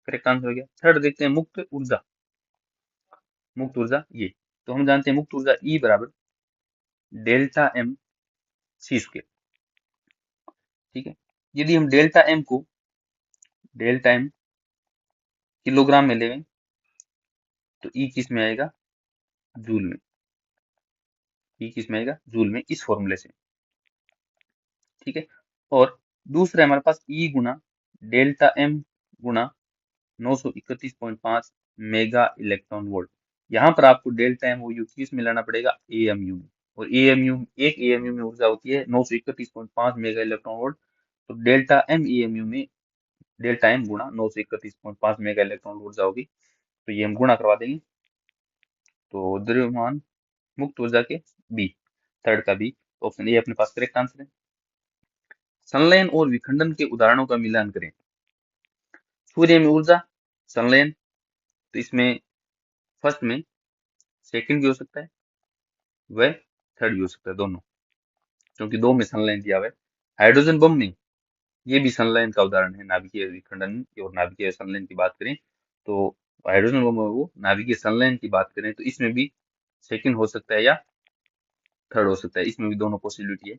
करेक्ट आंसर हो गया। थर्ड देखते हैं मुक्त ऊर्जा, मुक्त ऊर्जा ये, तो हम जानते हैं मुक्त ऊर्जा ई बराबर डेल्टा एम सी स्क्वायर, ठीक है। यदि हम डेल्टा एम किलोग्राम में लेंगे तो ई किस में आएगा, जूल में, ई किस में आएगा, जूल में, इस फॉर्मूले से, ठीक है। और दूसरा हमारे पास ई गुना डेल्टा एम गुना 931.5 मेगा इलेक्ट्रॉन वोल्ट। यहाँ पर आपको डेल्टा एम यू किस में लाना पड़ेगा, एएमयू में, और एएमयू एक एएमयू में ऊर्जा होती है 931.5 मेगा इलेक्ट्रॉन वोल्ट, तो डेल्टा एम एएमयू में डेल्टा एम गुणा 931.5 मेगा इलेक्ट्रॉन ऊर्जा होगी, तो ये हम गुणा करवा देंगे, तो द्रव्यमान मुक्त ऊर्जा के बी, थर्ड का बी, ऑप्शन ए अपने पास करेक्ट आंसर है। संलयन और विखंडन के उदाहरणों का मिलान करें। सूर्य में ऊर्जा संलयन, तो इसमें फर्स्ट में सेकंड भी हो सकता है, वह थर्ड भी हो सकता है, दोनों, क्योंकि दो में संलयन दिया हुआ है। हाइड्रोजन बम में ये भी संलयन का उदाहरण है, नाभिकीय विखंडन और नाभिकीय संलयन की बात करें तो हाइड्रोजन बम में वो नाभिकीय संलयन की बात करें तो इसमें भी सेकंड हो सकता है या थर्ड हो सकता है, इसमें भी दोनों पॉसिबिलिटी है।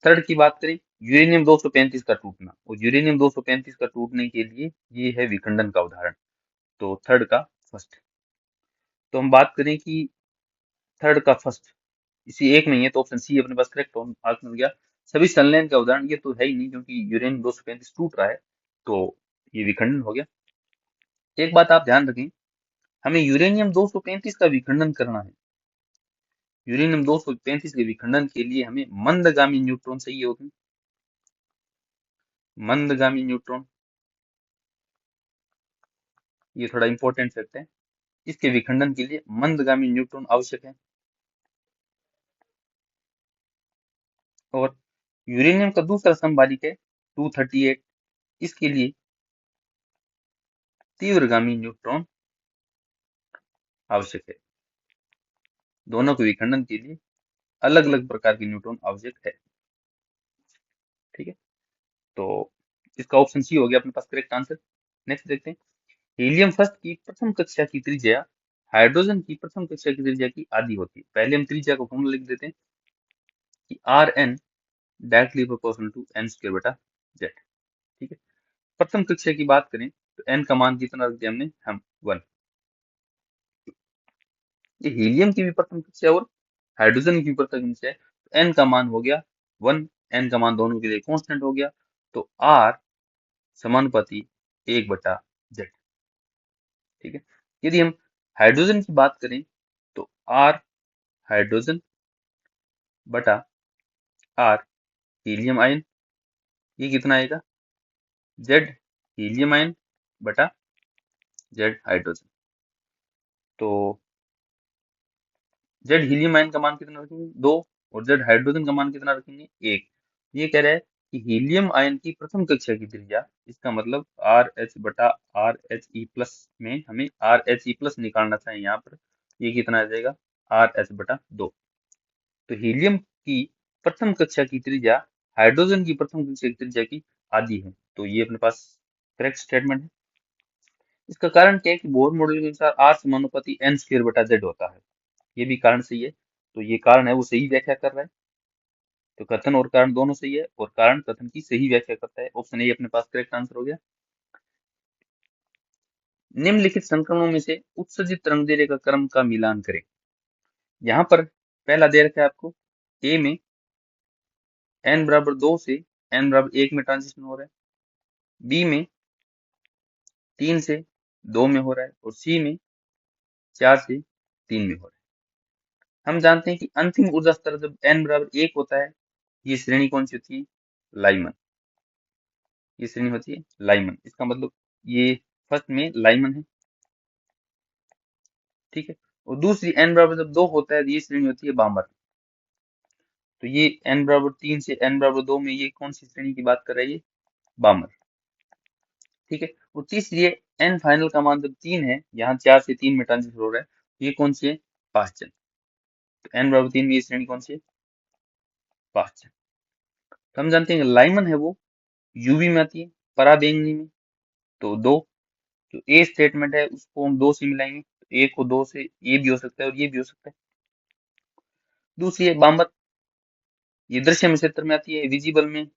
थर्ड की बात करें, यूरेनियम 235 का टूटना, और यूरेनियम 235 का टूटने के लिए ये है विखंडन का उदाहरण, तो थर्ड का फर्स्ट। तो हम बात करें कि थर्ड का फर्स्ट इसी एक में ही है, तो ऑप्शन सी अपने पास करेक्ट आंसर मिल गया। सभी संलयन का उदाहरण ये तो है ही नहीं, क्योंकि यूरेनियम 235 टूट रहा है, तो ये विखंडन हो गया। एक बात आप ध्यान रखें, हमें यूरेनियम 235 का विखंडन करना है। यूरेनियम 235 के विखंडन के लिए हमें मंदगामी न्यूट्रॉन चाहिए होते हैं, मंदगामी न्यूट्रॉन, ये थोड़ा इंपॉर्टेंट फैक्ट है। इसके विखंडन के लिए मंदगामी न्यूट्रॉन आवश्यक है। और यूरेनियम का दूसरा समभाजक है 238, इसके लिए तीव्रगामी न्यूट्रॉन आवश्यक है। दोनों के विखंडन के लिए अलग अलग प्रकार के न्यूट्रॉन आवश्यक है, ठीक है। तो इसका ऑप्शन सी हो गया अपने पास करेक्ट आंसर। नेक्स्ट देखते हैं, हीलियम फर्स्ट की प्रथम कक्षा की त्रिज्या हाइड्रोजन की प्रथम कक्षा की त्रिज्या की आधी होती है। पहले हम त्रिज्या को फॉर्मूला लिख देते हैं कि R N directly proportional to N square बटा जेड, ठीक है। प्रथम कक्षा की बात करें तो एन का मान कितना रख दिया हमने, हम 1। ये हीलियम की भी प्रथम कक्षा और हाइड्रोजन की भी प्रथम कक्षा है, तो एन का मान हो गया 1, एन का मान दोनों के लिए कांस्टेंट हो गया, तो आर समानुपाती 1/z, ठीक है। यदि हम हाइड्रोजन की बात करें तो आर हाइड्रोजन बटा आर हीलियम आयन, ये कितना आएगा, जेड हीलियम आयन बटा जेड हाइड्रोजन। तो जेड हीलियम आयन का मान कितना रखेंगे, 2, और जेड हाइड्रोजन का मान कितना रखेंगे, 1। ये कह रहा है कि हीलियम आयन की प्रथम कक्षा की त्रिज्या, इसका मतलब आर एच बटा आर एच ई प्लस में हमें आर एच ई प्लस निकालना चाहिए यहाँ पर, ये कितना आ जाएगा, आर एच बटा 2। तो हीलियम की प्रथम कक्षा की त्रिज्या हाइड्रोजन की प्रथम कक्षा की त्रिज्या की आधी है, तो ये अपने पास करेक्ट स्टेटमेंट है। इसका कारण क्या है कि बोर मॉडल के अनुसार आर समानुपाती एन स्क्वायर बटा जेड होता है, ये भी कारण सही है, तो ये कारण है वो सही व्याख्या कर रहा है, तो कथन और कारण दोनों सही है, और कारण कथन की सही व्याख्या करता है, ऑप्शन ए अपने पास करेक्ट आंसर हो गया। निम्नलिखित संक्रमणों में से उत्सर्जित तरंगदैर्घ्य का क्रम का मिलान करें। यहाँ पर पहला दे रखा है आपको, ए में n बराबर 2 से n बराबर 1 में ट्रांजिशन हो रहा है, बी में 3 से 2 में हो रहा है और सी में 4 से 3 में हो रहा है। हम जानते हैं कि अंतिम ऊर्जा स्तर जब n बराबर 1 होता है, ये श्रेणी कौन सी होती है? लाइमन। ये श्रेणी होती है लाइमन। इसका मतलब ये फर्स्ट में लाइमन है, ठीक है। और दूसरी n बराबर जब 2 होता है, ये श्रेणी होती है बामर। तो ये n बराबर 3 से n बराबर 2 में ये कौन सी श्रेणी की बात कर रहा है? ये बामर, ठीक है। और तीसरी है n फाइनल का मान जब 3 है, यहाँ 4 से 3 में ट्रांजिशन हो रहा है, ये कौन सी है? पास्चन। तो n बराबर 3 में ये श्रेणी कौन सी है? पास्चन। तो हम जानते हैं कि लाइमन है वो यूवी में आती है, पराबैंगनी में। तो दो, जो ए स्टेटमेंट है उसको हम 2 से मिलाएंगे, तो ए को 2 से ये भी हो सकता है और ये भी हो सकता है। दूसरी है बामर, ये दृश्यम क्षेत्र में आती है, विजिबल में।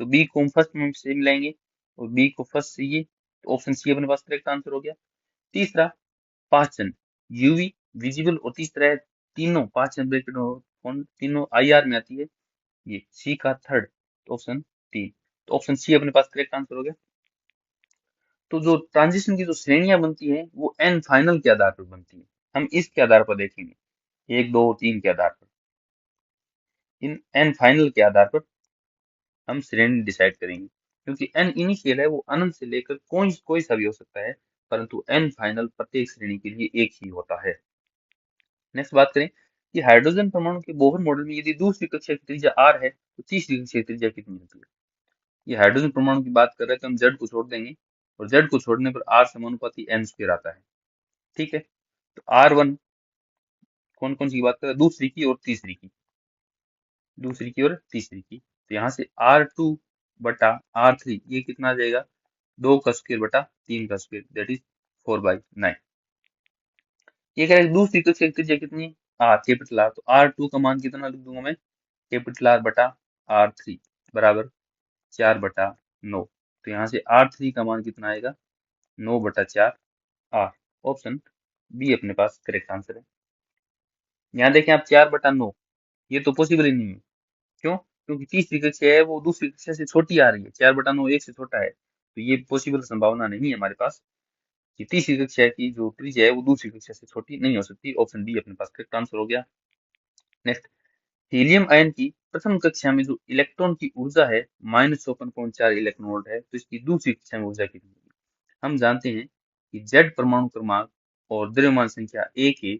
तो बी को हम फर्स्ट में से मिलाएंगे और बी को फर्स्ट से ये, तो ऑप्शन सी अपने पास करेक्ट आंसर हो गया। तीसरा पाचन, यूवी, विजिबल और तीसरा है तीनों पाचन ब्रैकेट कौन, तीनों आईआर में आती है, ये सी का थर्ड, तो ऑप्शन 3। तो ऑप्शन सी अपने पास करेक्ट आंसर हो गया। तो जो ट्रांजिशन की जो श्रेणियां बनती है वो एन फाइनल के आधार पर बनती है। हम इसके आधार पर देखेंगे, 1 2 3 के आधार पर, इन एन फाइनल के आधार पर हम श्रेणी डिसाइड करेंगे। क्योंकि एन इनिशियल है वो अनंत से लेकर कोई कोई सा भी हो सकता है, परंतु एन फाइनल प्रत्येक श्रेणी के लिए एक ही होता है। नेक्स्ट बात करें कि हाइड्रोजन परमाणु के बोहर मॉडल में यदि दूसरी कक्षा की त्रिज्या r है तो तीसरी कक्षा की त्रिज्या कितनी होती है? ये हाइड्रोजन परमाणु की बात कर रहे हैं, तो हम z को छोड़ देंगे और z को छोड़ने पर r समानुपाती n स्क्वायर आता है, ठीक है। तो r1 कौन कौन सी की बात कर रहे हैं? दूसरी की और तीसरी की, दूसरी की और तीसरी की। तो यहाँ से r2 बटा r3 ये कितना आ जाएगा? 2 का स्क्वायर बटा 3 का स्क्वायर, दैट इज 4/9। ये कह रहे हैं दूसरी कक्षा की त्रिज्या कितनी है? r, capital R। तो r2 का मान कितना लिख दूंगा मैं? कैपिटल R बटा R3 बराबर 4/9। तो यहाँ से R3 का मान कितना आएगा? 9/4 R। ऑप्शन बी अपने पास करेक्ट आंसर है। यहाँ देखें आप, 4/9 ये तो पॉसिबल ही नहीं है। क्यों? क्योंकि तीसरी कक्षा है वो दूसरी कक्षा से छोटी आ रही है, 4/9 1 से छोटा है, तो ये पॉसिबल संभावना नहीं है हमारे पास कि तीसरी कक्षा की जो त्रिज्या है वो दूसरी कक्षा से छोटी नहीं हो सकती। ऑप्शन बी अपने पास करेक्ट आंसर हो गया। नेक्स्ट, हीलियम आयन की प्रथम कक्षा में जो इलेक्ट्रॉन की ऊर्जा है -54.4 इलेक्ट्रॉन वोल्ट है, तो इसकी दूसरी कक्षा में ऊर्जा कितनी होगी? हम जानते हैं कि जेड परमाणु क्रमांक और द्रव्यमान संख्या ए के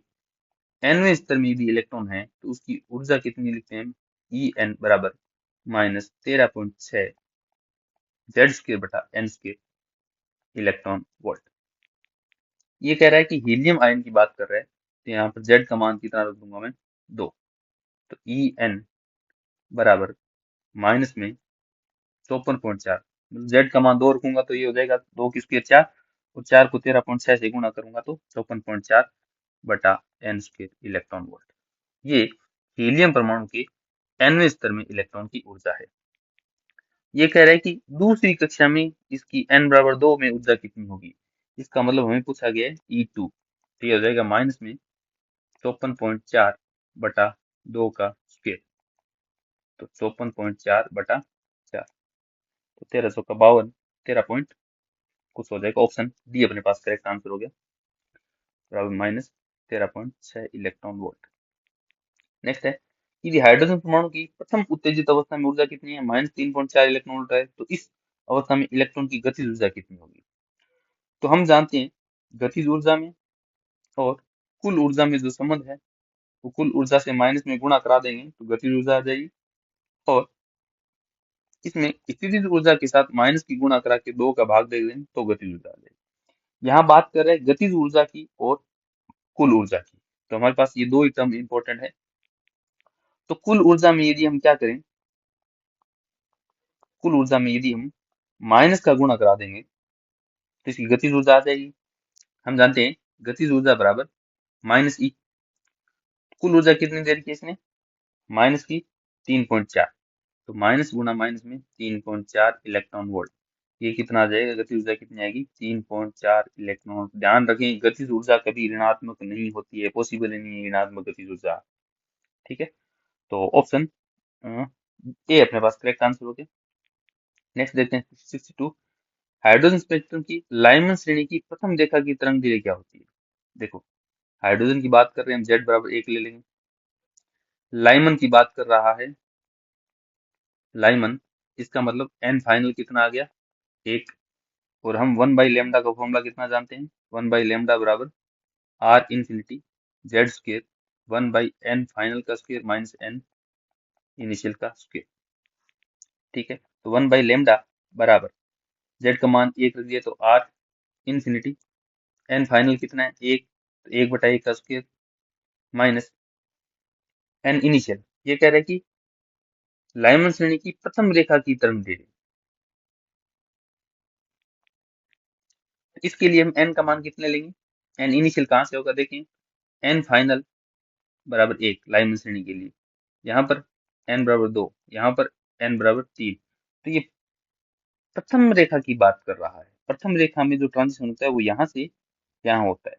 nवें स्तर में यदि इलेक्ट्रॉन है तो उसकी ऊर्जा कितनी लिखते हैं? ई एन बराबर -13.6 जेड स्क्र बटा एन स्क्र इलेक्ट्रॉन वोल्ट। ये कह रहा है कि हीलियम आयन की बात कर रहा है, तो यहाँ पर जेड का मान कितना रख दूंगा मैं? 2। तो ई एन बराबर माइनस में 54.4, जेड का मान 2 रखूंगा तो ये हो जाएगा 2 की स्क्वायर 4, और 4 को 13.6 से गुणा करूंगा तो 54.4 बटा एन स्क्वायर इलेक्ट्रॉन वोल्ट। ये हीलियम परमाणु के nवें स्तर में इलेक्ट्रॉन की ऊर्जा है। ये कह रहा है कि दूसरी कक्षा में इसकी n बराबर 2 में ऊर्जा कितनी होगी? इसका मतलब हमें पूछा गया है E2, तो ये हो जाएगा माइनस में 54.4 बटा 2 का स्क्वायर, तो 54.4 बटा 4, तो 1352, 13 पॉइंट कुछ हो जाएगा। ऑप्शन डी अपने पास करेक्ट आंसर हो गया, बराबर -13.6 इलेक्ट्रॉन वोल्ट। नेक्स्ट है, यदि हाइड्रोजन परमाणु की प्रथम उत्तेजित अवस्था में ऊर्जा कितनी है? -3.4 इलेक्ट्रॉन वोल्ट है, तो इस अवस्था में इलेक्ट्रॉन की गतिज ऊर्जा कितनी होगी? तो हम जानते हैं गतिज ऊर्जा में और कुल ऊर्जा में जो संबंध है वो कुल ऊर्जा से माइनस में गुणा करा देंगे तो गतिज ऊर्जा आ जाएगी, और इसमें स्थितिज ऊर्जा के साथ माइनस की गुणा करा के 2 का भाग दे देंगे तो गतिज ऊर्जा आ जाएगी। यहाँ बात कर रहे हैं गतिज ऊर्जा की और कुल ऊर्जा की, तो हमारे पास ये दो ही टर्म इंपॉर्टेंट है। तो कुल ऊर्जा में यदि हम क्या करें, कुल ऊर्जा में यदि हम माइनस का गुणा करा देंगे तो इसकी गतिज ऊर्जा आ जाएगी। हम जानते हैं गतिज ऊर्जा बराबर -E। कुल ऊर्जा कितनी दे रखी है इसने? माइनस की 3.4, तो माइनस गुणा माइनस में 3.4 इलेक्ट्रॉन वोल्ट, ये कितना आ जाएगा? गतिज ऊर्जा कितनी आएगी? 3.4 इलेक्ट्रॉन वोल्ट। ध्यान रखें गतिज ऊर्जा कभी ऋणात्मक नहीं होती है, पॉसिबल नहीं है ऋणात्मक गतिज ऊर्जा, ठीक है। तो ऑप्शन ए अपने पास करेक्ट आंसर हो गया। नेक्स्ट देखते हैं 62। हाइड्रोजन स्पेक्ट्रम की लाइमन श्रेणी की प्रथम रेखा की तरंग दैर्घ्य क्या होती है? देखो, हाइड्रोजन की बात कर रहे हैं हम, जेड बराबर 1 ले लेंगे। लाइमन की बात कर रहा है लाइमन, इसका मतलब एन फाइनल कितना आ गया? 1। और हम 1/λ का फॉर्मूला कितना जानते हैं? 1/λ बराबर are infinity Z square 1/n final का स्क्वेयर माइनस n इनिशियल का स्क्वेयर। ठीक है, तो 1/λ बराबर जेड का मान 1 रख दिया तो आर इंफिनिटी, n फाइनल कितना है? 1, तो 1/1 का स्क्वेयर माइनस n इनिशियल। ये कह रहा है कि लाइमन श्रेणी की प्रथम रेखा की तरंग दैर्घ्य। इसके लिए हम n का मान कितने लेंगे? n इनिशियल कहाँ से होगा? देखें, n फाइनल बराबर 1 लाइमन श्रेणी के लिए, यहाँ पर n बराबर 2, यहाँ पर n बराबर 3। तो ये प्रथम रेखा की बात कर रहा है। प्रथम रेखा में जो ट्रांजिशन होता है वो यहाँ से यहाँ होता है,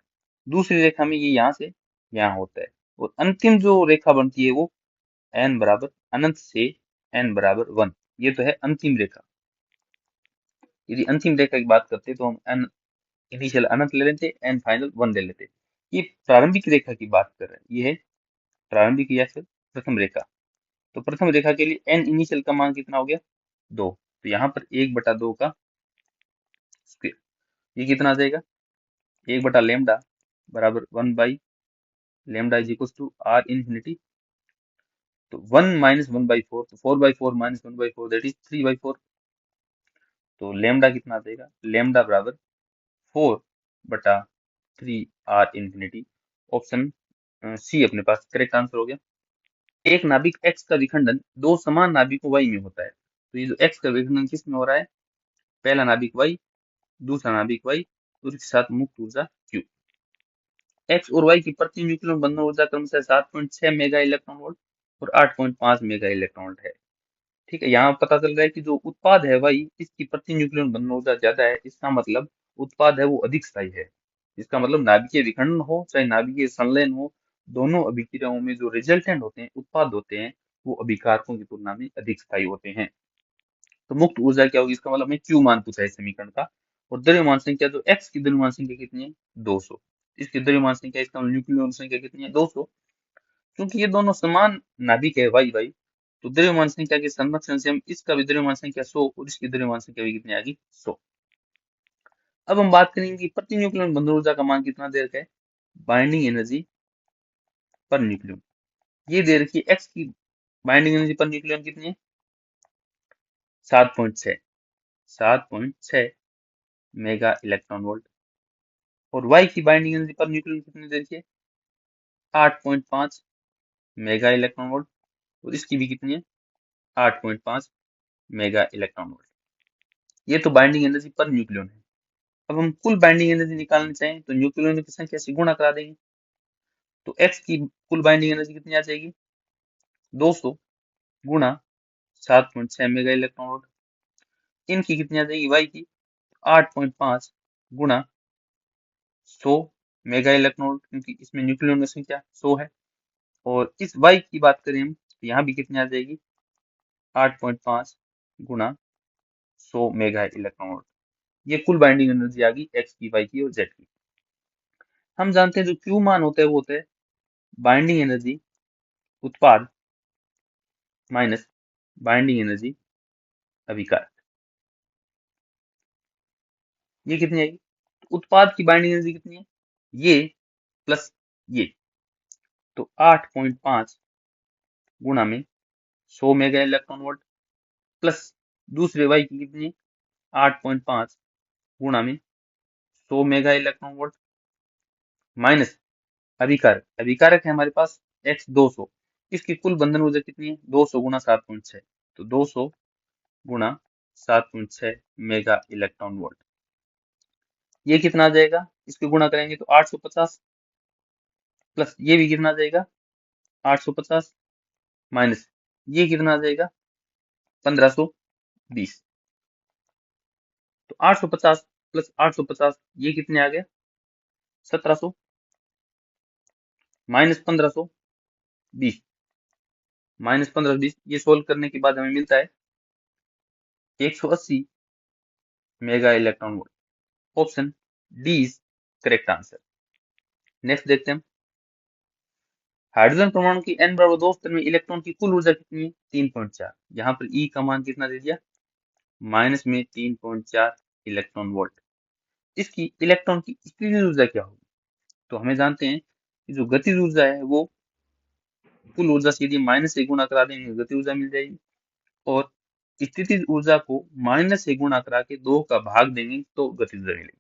दूसरी रेखा में ये यहाँ से यहाँ होता है, और अंतिम जो रेखा बनती है वो n बराबर अनंत से n बराबर 1। ये तो है अंतिम रेखा। यदि अंतिम रेखा की बात करते तो हम n इनिशियल अनंत ले लेते, n फाइनल 1 ले लेते। ये प्रारंभिक रेखा की बात कर रहे हैं, ये है प्रारंभिक या फिर प्रथम रेखा। तो प्रथम रेखा के लिए n इनिशियल का मान कितना हो गया? 2। तो यहाँ पर 1/2 का स्क्वायर, ये कितना आ जाएगा? 1/λ बराबर 1/λ is equal to R infinity. तो 1 माइनस 1/4, तो 4/4 माइनस 1/4 दैट इज 3/4। तो लेमडा कितना आ जाएगा? लेमडा बराबर 4/3 आर इंफिनिटी। ऑप्शन सी अपने पास करेक्ट आंसर हो गया। एक नाभिक एक्स का विखंडन दो समान नाभिकों वाई में होता है। तो ये जो एक्स का विखंडन किस में हो रहा है? पहला नाभिक वाई, दूसरा नाभिक वाई, और इसके साथ मुक्त ऊर्जा क्यू। एक्स और वाई की प्रति न्यूक्लियन बंधन ऊर्जा क्रमशः 7.6 मेगा इलेक्ट्रॉन वोल्ट और 8.5 मेगा इलेक्ट्रॉन वोल्ट है। ठीक है, यहाँ पता चल रहा है कि जो उत्पाद है वाई, इसकी प्रति न्यूक्लियन बंधन ऊर्जा ज्यादा है। इसका मतलब उत्पाद है वो अधिक स्थायी है। इसका मतलब नाभिकीय विखंडन हो चाहे नाभिकीय संलयन हो, दोनों अभिक्रियाओं में जो रिजल्टेंट होते हैं, उत्पाद होते हैं, वो अभिकारकों की तुलना में अधिक स्थायी होते हैं। तो मुक्त ऊर्जा क्या होगी? इसका मतलब हमें क्यू मान पूछा है समीकरण का। और द्रव्यमान संख्या, जो एक्स की द्रव्यमान संख्या कितनी है? 200। इसकी द्रव्यमान संख्या, इसका न्यूक्लियन संख्या कितनी है? 200। क्योंकि ये दोनों समान नाभिक है वाई वाई, तो द्रव्यमान संख्या के संरक्षण से हम इसका भी द्रव्यमान संख्या 100 और इसकी द्रव्यमान संख्या भी कितनी आ गई? 100। अब हम बात करेंगे कि प्रति न्यूक्लियन बंधन ऊर्जा का मान कितना दे रखा है? Binding energy per nucleon. ये दे रखी है, एक्स की बाइंडिंग एनर्जी पर न्यूक्लियन कितनी है? 7.6 7.6 मेगा इलेक्ट्रॉन वोल्ट। और वाई की बाइंडिंग एनर्जी पर न्यूक्लियन कितनी दे रखी है? 8.5 मेगा इलेक्ट्रॉन वोल्ट, और इसकी भी कितनी है? 8.5 मेगा इलेक्ट्रॉन वोल्ट। ये तो बाइंडिंग एनर्जी पर न्यूक्लियन है। अब हम कुल बाइंडिंग एनर्जी निकालना चाहें तो न्यूक्लियन की संख्या से गुणा करा देंगे। तो एक्स की कुल बाइंडिंग एनर्जी कितनी आ जाएगी? 200 गुणा 7.6 मेगा इलेक्ट्रॉन वोल्ट। इनकी कितनी आ जाएगी? वाई की 8.5 गुणा 100 मेगा इलेक्ट्रॉन वोल्ट, क्योंकि इसमें न्यूक्लियन की संख्या 100 है। और इस वाई की बात करें हम तो यहाँ भी कितनी आ जाएगी? 8.5 गुणा 100 मेगा इलेक्ट्रॉन वोल्ट। ये कुल बाइंडिंग एनर्जी आ गई एक्स की, वाई की और जेड की। हम जानते हैं जो क्यू मान होता है वो होता है बाइंडिंग एनर्जी उत्पाद माइनस बाइंडिंग एनर्जी अभिकारक। ये कितनी आएगी? उत्पाद की बाइंडिंग एनर्जी कितनी है? ये प्लस ये, तो 8.5 गुणा में 100 मेगा इलेक्ट्रॉन वोल्ट, प्लस दूसरे वाई की कितनी है? 8.5 गुणा में 100 मेगा इलेक्ट्रॉन वोल्ट, माइनस अभिकारक। अभिकारक है हमारे पास x 200। इसकी कुल बंधन ऊर्जा कितनी है? 200 गुणा 7.6, तो 200 गुणा 7.6 मेगा इलेक्ट्रॉन वोल्ट। ये कितना आ जाएगा? इसको गुणा करेंगे तो 850, प्लस ये भी कितना आ जाएगा? 850, माइनस ये कितना आ जाएगा? 1520। तो 850 प्लस 850 ये कितने आ गया? 1700, माइनस 1520, -15 20 ये सोल्व करने के बाद हमें मिलता है 180 mega electron volt. Option D is correct answer. Next देखते हैं, हाइड्रोजन परमाणु की n बराबर 2 स्तर में इलेक्ट्रॉन की कुल ऊर्जा कितनी है? 3.4। यहाँ पर E का मान कितना दे दिया? माइनस में 3.4 इलेक्ट्रॉन वोल्ट। इसकी इलेक्ट्रॉन की स्थितिज ऊर्जा क्या होगी? तो हमें जानते हैं कि जो गतिज ऊर्जा है वो कुल ऊर्जा से यदि माइनस से गुणा करा देंगे गति ऊर्जा मिल जाएगी, और स्थितिज ऊर्जा को माइनस से गुणा करा के 2 का भाग देंगे तो गतिज ऊर्जा मिलेगी।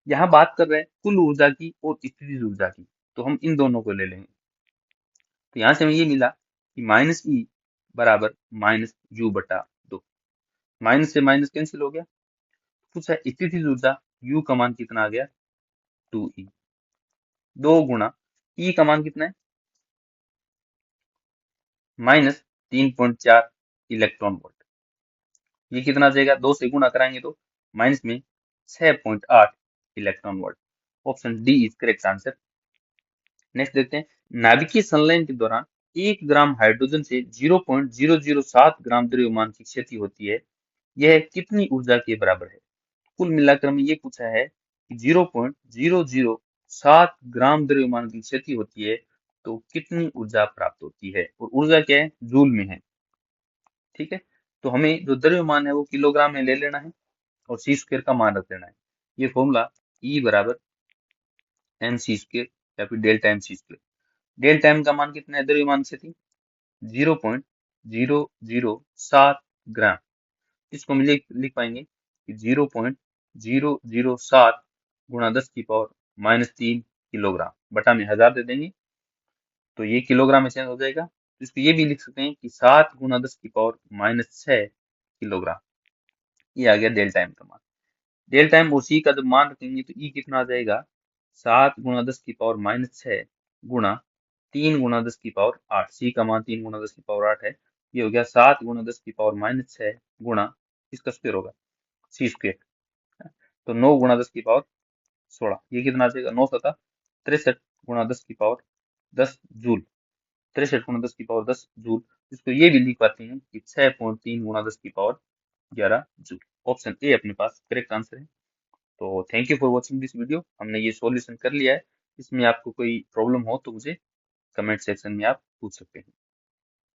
यहाँ बात कर रहे हैं कुल ऊर्जा की और स्थितिज ऊर्जा की, तो हम इन दोनों को ले लेंगे। तो यहाँ से हमें ये मिला कि माइनस ई बराबर माइनस यू बटा 2। माइनस से माइनस कैंसिल हो गया। पूछा स्थितिज ऊर्जा, यू का मान कितना आ गया? 2e। 2 गुणा ई का मान कितना है? Minus 3.4 electron volt. ये कितना आ जाएगा? 2 से गुणा कराएंगे तो माइनस में 6.8 electron volt. Option D is correct answer. Next देखते हैं, नाभिकीय संलयन के दौरान 1 ग्राम हाइड्रोजन से 0.007 ग्राम द्रव्यमान की क्षति होती है, यह कितनी ऊर्जा के बराबर है? कुल मिलाकर में ये पूछा है कि 0.007 ग्राम द्रव्यमान की क्षति होती है तो कितनी ऊर्जा प्राप्त होती है, और ऊर्जा क्या है? जूल में है। ठीक है, तो हमें जो द्रव्यमान है वो किलोग्राम में ले लेना है और सी स्क्वायर का मान रख देना है। ये फॉर्मूला E बराबर एम सी स्क्वायर या फिर delta M C square. Delta M का मान कितना है? द्रव्यमान क्षति 0.007 ग्राम। इसको हम लिख पाएंगे कि 0.007 गुणा 10 की पावर -3 किलोग्राम बटा में 1000 दे देंगे तो ये किलोग्राम में चेंज हो जाएगा। तो इसको ये भी लिख सकते हैं कि 7 गुणा 10 की पावर -6 किलोग्राम। ये आ गया डेल्टा एम का मान। डेल्टा एम और सी का जब मान रखेंगे तो ई कितना आ जाएगा? 7 गुणा 10 की पावर -6 गुणा 3 गुणा 10 की पावर 8। सी का मान 3 गुणा 10 की पावर 8 है। ये हो गया 7 गुणा 10 की पावर -6 गुणा इसका स्क्वायर होगा सी स्क्वायर, तो 9 गुणा 10 की पावर 16। ये कितना आ जाएगा? 9 सता 63 गुणा 10 की पावर 10 जूल। 63 गुणा 10 की पावर 10 जूल। इसको ये भी लिख पाते हैं कि 6.3 गुणा 10 की पावर 11 जूल। ऑप्शन ए अपने पास करेक्ट आंसर है। तो thank you for watching this video. हमने ये सॉल्यूशन कर लिया है। इसमें आपको कोई प्रॉब्लम हो तो मुझे कमेंट सेक्शन में आप पूछ सकते हैं।